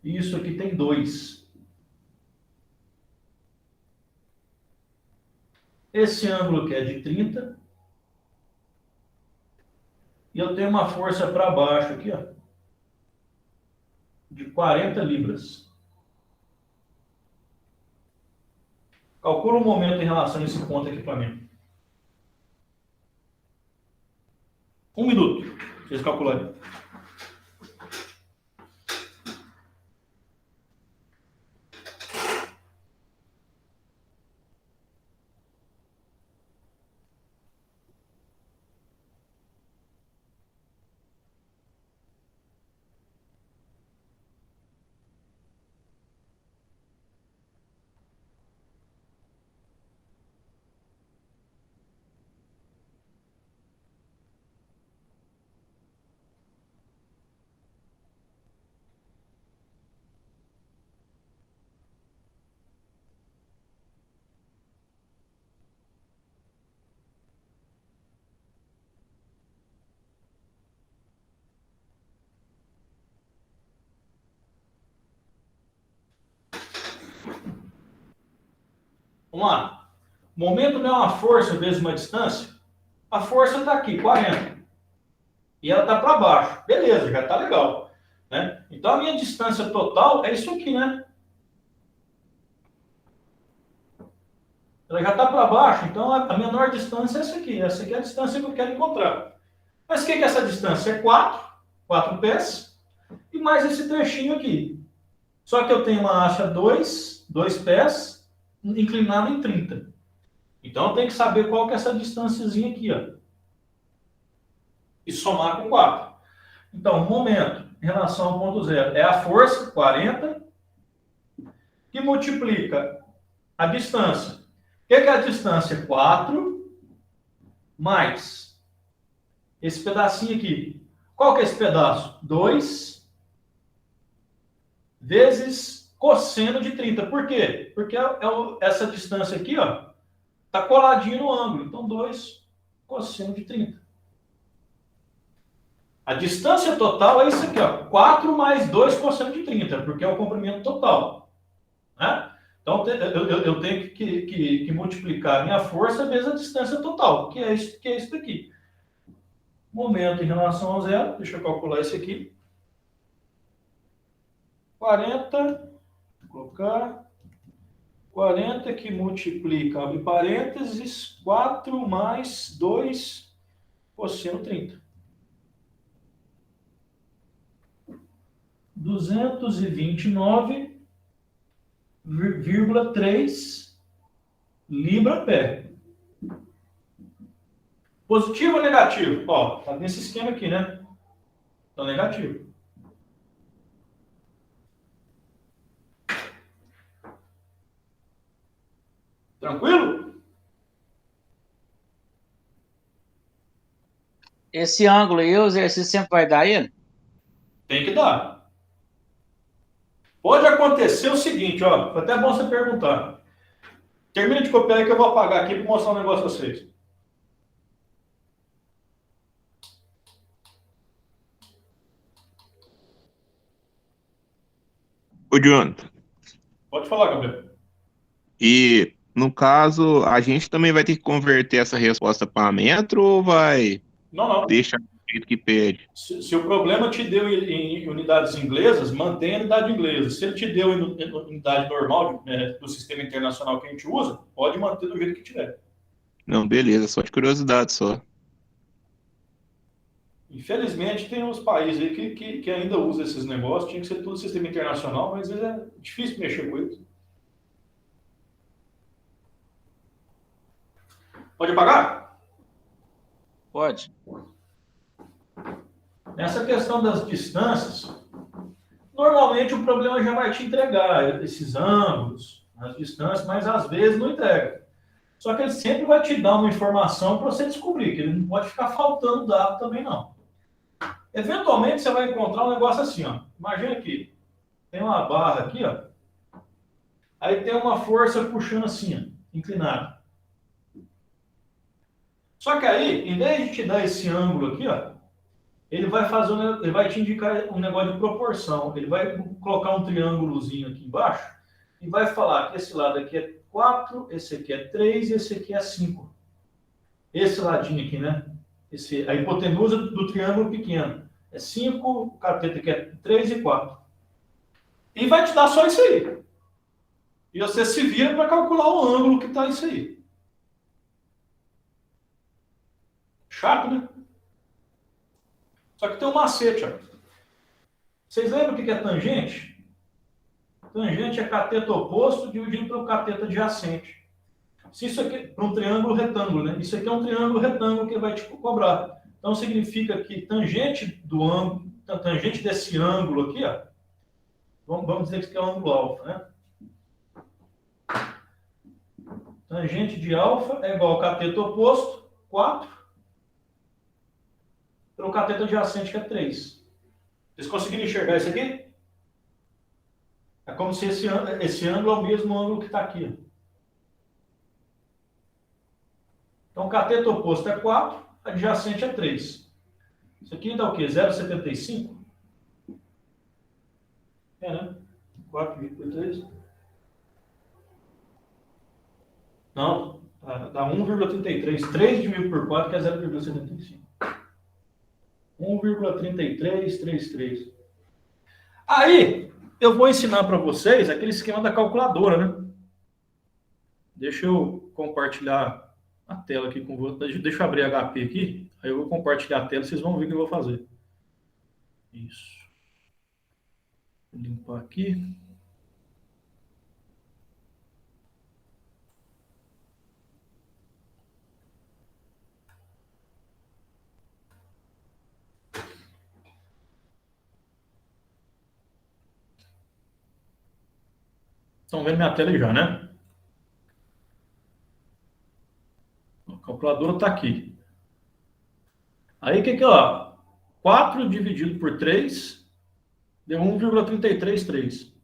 Speaker 1: E isso aqui tem 2. Esse ângulo aqui é de 30. E eu tenho uma força para baixo aqui, ó, de 40 libras. Calcula o momento em relação a esse ponto aqui para mim. 1 minuto. Vocês calcularem. Vamos lá. Momento não é uma força vezes uma distância? A força está aqui, 40. E ela está para baixo. Beleza, já está legal. Né? Então, a minha distância total é isso aqui, né? Ela já está para baixo, então a menor distância é essa aqui. Essa aqui é a distância que eu quero encontrar. Mas o que é essa distância? É 4 pés, e mais esse trechinho aqui. Só que eu tenho uma acha 2 pés, inclinado em 30. Então, eu tenho que saber qual que é essa distânciazinha aqui, ó. E somar com 4. Então, momento em relação ao ponto zero é a força, 40, que multiplica a distância. O que é a distância? 4 mais esse pedacinho aqui. Qual que é esse pedaço? 2 vezes cosseno de 30. Por quê? Porque essa distância aqui, ó, está coladinho no ângulo. Então, 2 cosseno de 30. A distância total é isso aqui, ó. 4 mais 2 cosseno de 30, porque é o comprimento total. Né? Então, eu tenho que multiplicar a minha força vezes a distância total, que é isso daqui. Momento em relação ao zero, deixa eu calcular isso aqui. 40, vou colocar 40 que multiplica, abre parênteses, 4 mais 2 cosseno 30. 229,3 libra-pé. Positivo ou negativo? Ó, tá nesse esquema aqui, né? Então, negativo. Tranquilo?
Speaker 5: Esse ângulo aí, o exercício sempre vai dar ele?
Speaker 1: Tem que dar. Pode acontecer o seguinte, ó. Foi até bom você perguntar. Termina de copiar aí que eu vou apagar aqui para mostrar um negócio a vocês.
Speaker 4: Ô, Jonathan,
Speaker 1: Pode falar, Gabriel.
Speaker 4: e no caso, a gente também vai ter que converter essa resposta para metro ou vai
Speaker 1: Não.
Speaker 4: deixar do jeito que pede?
Speaker 1: Se o problema te deu em unidades inglesas, mantenha a unidade inglesa. Se ele te deu em unidade normal do sistema internacional que a gente usa, pode manter do jeito que tiver.
Speaker 4: Não, beleza, só de curiosidade só.
Speaker 1: Infelizmente, tem uns países aí que ainda usam esses negócios. Tinha que ser tudo sistema internacional, mas às vezes é difícil mexer com isso. Pode apagar?
Speaker 5: Pode.
Speaker 1: Nessa questão das distâncias, normalmente o problema já vai te entregar esses ângulos, as distâncias, mas às vezes não entrega. Só que ele sempre vai te dar uma informação para você descobrir, que ele não pode ficar faltando dado também, não. Eventualmente você vai encontrar um negócio assim, ó. Imagina aqui, tem uma barra aqui, ó. Aí tem uma força puxando assim, ó, inclinada. Só que aí, em vez de te dar esse ângulo aqui, ó, ele vai te indicar um negócio de proporção. Ele vai colocar um triângulozinho aqui embaixo e vai falar que esse lado aqui é 4, esse aqui é 3 e esse aqui é 5. Esse ladinho aqui, né? A hipotenusa do triângulo pequeno é 5, o cateto aqui é 3 e 4. E vai te dar só isso aí. E você se vira para calcular o ângulo que está isso aí. Chato, né? Só que tem um macete, ó. Vocês lembram o que é tangente? Tangente é cateto oposto dividido pelo cateto adjacente. Se isso aqui para um triângulo retângulo, né? Isso aqui é um triângulo retângulo que vai te cobrar. Então significa que tangente do ângulo, tangente desse ângulo aqui, ó. Vamos dizer que isso aqui é o ângulo alfa, né? Tangente de alfa é igual ao cateto oposto, 4, pelo cateto adjacente, que é 3. Vocês conseguiram enxergar isso aqui? É como se esse ângulo é o mesmo ângulo que está aqui. Ó. Então, o cateto oposto é 4, adjacente é 3. Isso aqui dá o quê? 0,75? É, né? 4 por 3. Não, dá 1,33. 3 dividido por 4 que é 0,75. 1,3333. Aí, eu vou ensinar para vocês aquele esquema da calculadora, né? Deixa eu compartilhar a tela aqui com vocês. Deixa eu abrir HP aqui. Aí eu vou compartilhar a tela e vocês vão ver o que eu vou fazer. Isso. Vou limpar aqui. Estão vendo minha tela aí já, né? A calculadora está aqui. Aí, o que é, ó? 4 dividido por 3 deu 1,333.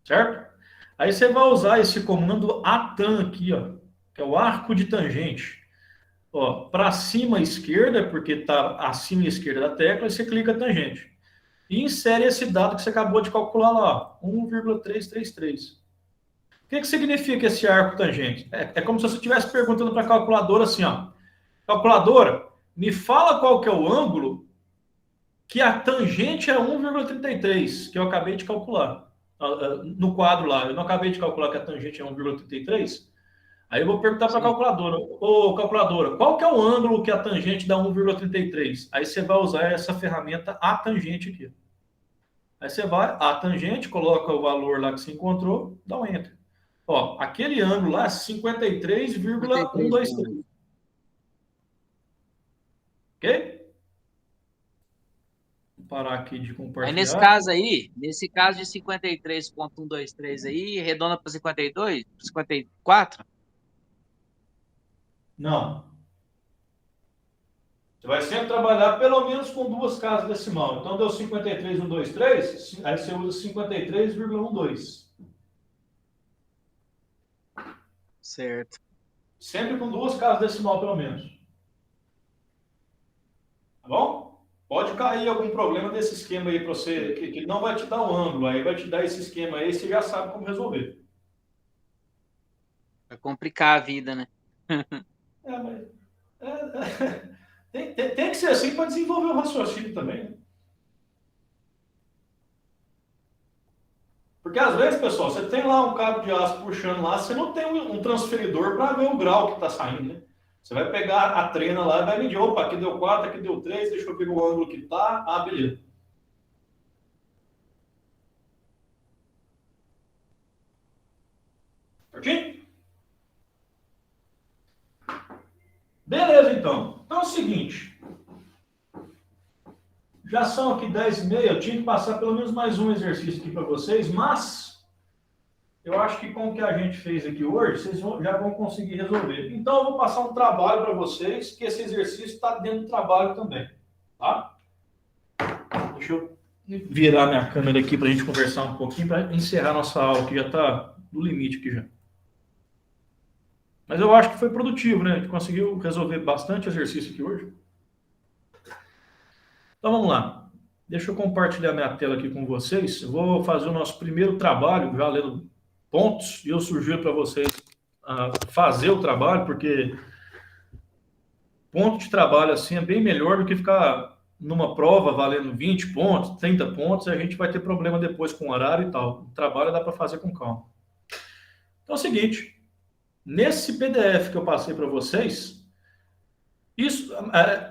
Speaker 1: Certo? Aí você vai usar esse comando ATAN aqui, ó, que é o arco de tangente. Ó, para cima à esquerda, porque está acima à esquerda da tecla, e você clica tangente. E insere esse dado que você acabou de calcular lá, 1,333. O que significa esse arco tangente? É como se você estivesse perguntando para a calculadora assim, ó. Calculadora, me fala qual que é o ângulo que a tangente é 1,33, que eu acabei de calcular. No quadro lá, eu não acabei de calcular que a tangente é 1,33. Aí eu vou perguntar para a calculadora, ô calculadora, qual que é o ângulo que a tangente dá 1,33? Aí você vai usar essa ferramenta a tangente aqui. Aí você vai, a tangente, coloca o valor lá que você encontrou, dá um enter. Ó, aquele ângulo lá é 53,123. Ok? Vou parar aqui de compartilhar.
Speaker 5: Aí, nesse caso de 53,123 aí, redonda para 52, 54?
Speaker 1: Não. Você vai sempre trabalhar pelo menos com duas casas decimal. Então deu 53,123, aí você usa 53,12.
Speaker 5: Certo.
Speaker 1: Sempre com duas casas decimal, pelo menos. Tá bom? Pode cair algum problema desse esquema aí para você, que ele não vai te dar um ângulo, aí vai te dar esse esquema aí, você já sabe como resolver.
Speaker 5: Vai complicar a vida, né?
Speaker 1: Mas tem que ser assim para desenvolver o raciocínio também, né? Porque às vezes, pessoal, você tem lá um cabo de aço puxando lá, você não tem um transferidor para ver o grau que está saindo, né? Você vai pegar a trena lá e vai medir, opa, aqui deu 4, aqui deu 3, deixa eu ver o ângulo que está. Ah, beleza. Certinho? Beleza, então. Então é o seguinte. Já são aqui 10h30, eu tinha que passar pelo menos mais um exercício aqui para vocês, mas eu acho que com o que a gente fez aqui hoje, vocês já vão conseguir resolver. Então, eu vou passar um trabalho para vocês, que esse exercício está dentro do trabalho também. Tá? Deixa eu virar minha câmera aqui para a gente conversar um pouquinho, para encerrar nossa aula, que já está no limite aqui já. Mas eu acho que foi produtivo, né? A gente conseguiu resolver bastante exercício aqui hoje. Então, vamos lá. Deixa eu compartilhar minha tela aqui com vocês. Eu vou fazer o nosso primeiro trabalho, já lendo pontos, e eu sugiro para vocês fazer o trabalho, porque ponto de trabalho assim é bem melhor do que ficar numa prova valendo 20 pontos, 30 pontos, e a gente vai ter problema depois com o horário e tal. O trabalho dá para fazer com calma. Então é o seguinte, nesse PDF que eu passei para vocês,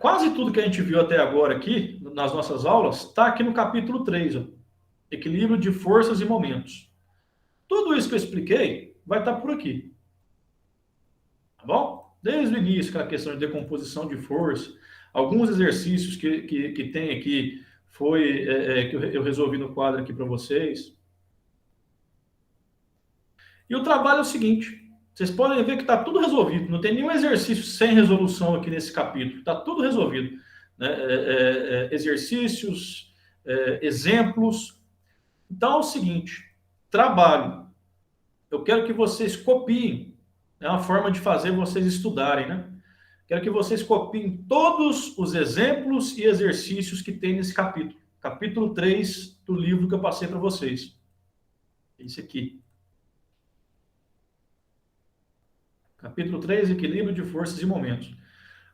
Speaker 1: quase tudo que a gente viu até agora aqui, nas nossas aulas, está aqui no capítulo 3, ó, equilíbrio de forças e momentos. Tudo isso que eu expliquei vai estar por aqui. Tá bom? Desde o início, aquela questão de decomposição de força, alguns exercícios que tem aqui, que eu resolvi no quadro aqui para vocês. E o trabalho é o seguinte, vocês podem ver que está tudo resolvido, não tem nenhum exercício sem resolução aqui nesse capítulo, está tudo resolvido. Né? Exercícios, exemplos. Então é o seguinte, trabalho. Eu quero que vocês copiem, é uma forma de fazer vocês estudarem, né? Quero que vocês copiem todos os exemplos e exercícios que tem nesse capítulo. Capítulo 3 do livro que eu passei para vocês. Esse aqui. Capítulo 3, equilíbrio de forças e momentos.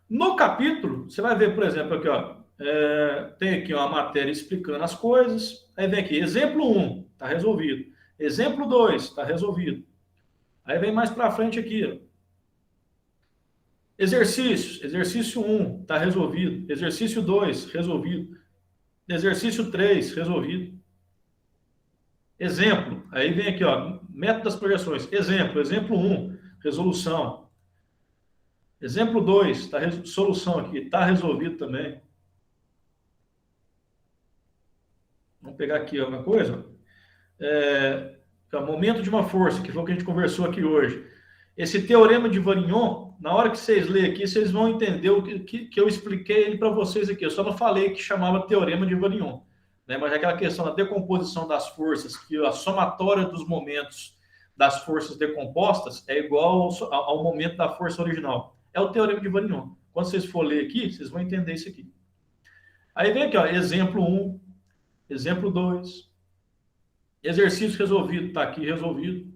Speaker 1: No capítulo, você vai ver, por exemplo, aqui, ó, tem aqui uma matéria explicando as coisas. Aí vem aqui, exemplo 1, está resolvido. Exemplo 2, está resolvido. Aí vem mais para frente aqui, ó. Exercícios. Exercício 1, está resolvido. Exercício 2, resolvido. Exercício 3, resolvido. Exemplo. Aí vem aqui, ó, método das projeções. Exemplo 1, resolução. Exemplo 2, solução aqui, está resolvido também. Vamos pegar aqui uma coisa. Momento de uma força, que foi o que a gente conversou aqui hoje. Esse teorema de Varignon, na hora que vocês lerem aqui, vocês vão entender o que eu expliquei ele para vocês aqui. Eu só não falei que chamava teorema de Varignon, né? Mas é aquela questão da decomposição das forças, que a somatória dos momentos das forças decompostas é igual ao momento da força original. É o teorema de Varignon. Quando vocês for ler aqui, vocês vão entender isso aqui. Aí vem aqui, ó, exemplo 1, exemplo 2, exercício resolvido, está aqui resolvido.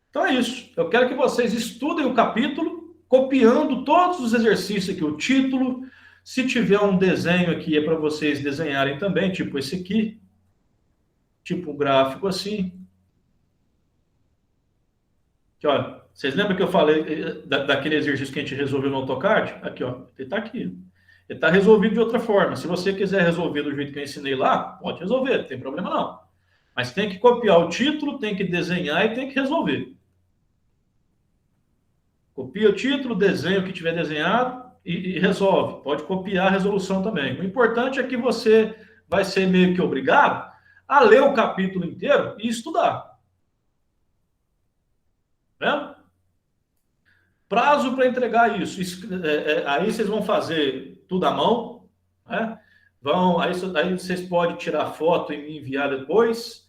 Speaker 1: Então é isso. Eu quero que vocês estudem o capítulo, copiando todos os exercícios aqui, o título. Se tiver um desenho aqui, é para vocês desenharem também, tipo esse aqui, tipo um gráfico assim. Aqui, ó, vocês lembram que eu falei daquele exercício que a gente resolveu no AutoCAD? Aqui, ó, ele está aqui. Ele está resolvido de outra forma. Se você quiser resolver do jeito que eu ensinei lá, pode resolver, não tem problema não. Mas tem que copiar o título, tem que desenhar e tem que resolver. Copia o título, desenha o que tiver desenhado e resolve. Pode copiar a resolução também. O importante é que você vai ser meio que obrigado a ler o capítulo inteiro e estudar. Né? Prazo para entregar isso. Aí vocês vão fazer tudo à mão. Né? Aí vocês podem tirar foto e me enviar depois.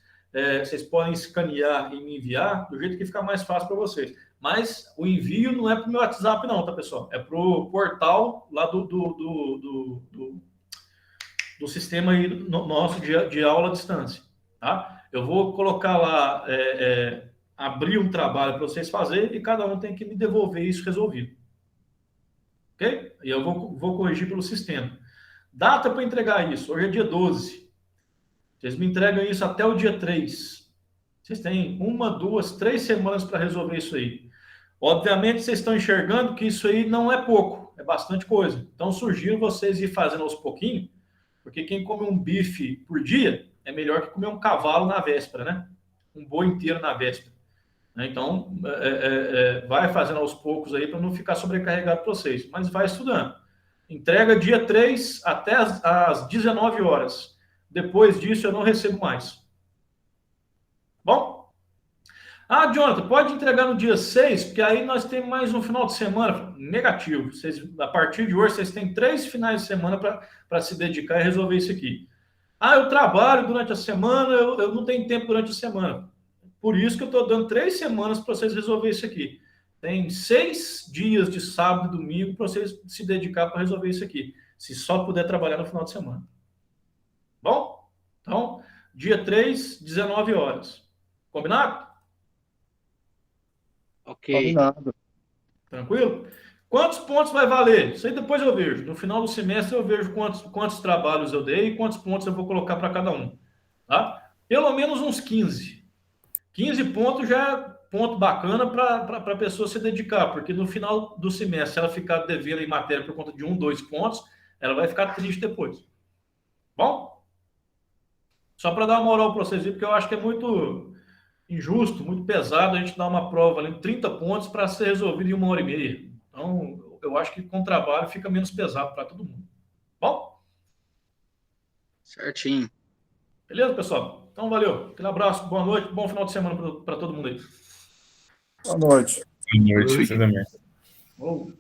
Speaker 1: Vocês podem escanear e me enviar do jeito que ficar mais fácil para vocês. Mas o envio não é para o meu WhatsApp, não, tá, pessoal? É para o portal lá do sistema aí nosso de aula à distância. Tá? Eu vou colocar lá, abrir um trabalho para vocês fazerem e cada um tem que me devolver isso resolvido. Ok? E eu vou corrigir pelo sistema. Data para entregar isso. Hoje é dia 12. Vocês me entregam isso até o dia 3. Vocês têm 1, 2, 3 semanas para resolver isso aí. Obviamente, vocês estão enxergando que isso aí não é pouco, é bastante coisa. Então, sugiro vocês ir fazendo aos pouquinhos, porque quem come um bife por dia é melhor que comer um cavalo na véspera, né? Um boi inteiro na véspera. Então, vai fazendo aos poucos aí para não ficar sobrecarregado para vocês. Mas vai estudando. Entrega dia 3 até às 19 horas. Depois disso, eu não recebo mais. Bom? Ah, Jonathan, pode entregar no dia 6, porque aí nós temos mais um final de semana. Negativo. A partir de hoje, vocês têm 3 finais de semana para se dedicar e resolver isso aqui. Ah, eu trabalho durante a semana, eu não tenho tempo durante a semana. Por isso que eu estou dando 3 semanas para vocês resolver isso aqui. Tem 6 dias de sábado e domingo para vocês se dedicar para resolver isso aqui. Se só puder trabalhar no final de semana. Bom? Então, dia 3, 19 horas. Combinado?
Speaker 5: Ok.
Speaker 2: Combinado.
Speaker 1: Tranquilo? Quantos pontos vai valer? Isso aí depois eu vejo. No final do semestre eu vejo quantos trabalhos eu dei e quantos pontos eu vou colocar para cada um. Tá? Pelo menos uns 15. 15 pontos já é ponto bacana para a pessoa se dedicar, porque no final do semestre, se ela ficar devendo em matéria por conta de 1, 2 pontos, ela vai ficar triste depois. Bom? Só para dar uma moral para vocês, porque eu acho que é muito injusto, muito pesado a gente dar uma prova ali de 30 pontos para ser resolvido em 1h30. Então, eu acho que com o trabalho fica menos pesado para todo mundo. Bom?
Speaker 3: Certinho.
Speaker 1: Beleza, pessoal? Então, valeu. Aquele abraço, boa noite, bom final de semana para todo mundo aí.
Speaker 2: Boa noite.
Speaker 3: Boa noite, você também.
Speaker 1: Oh.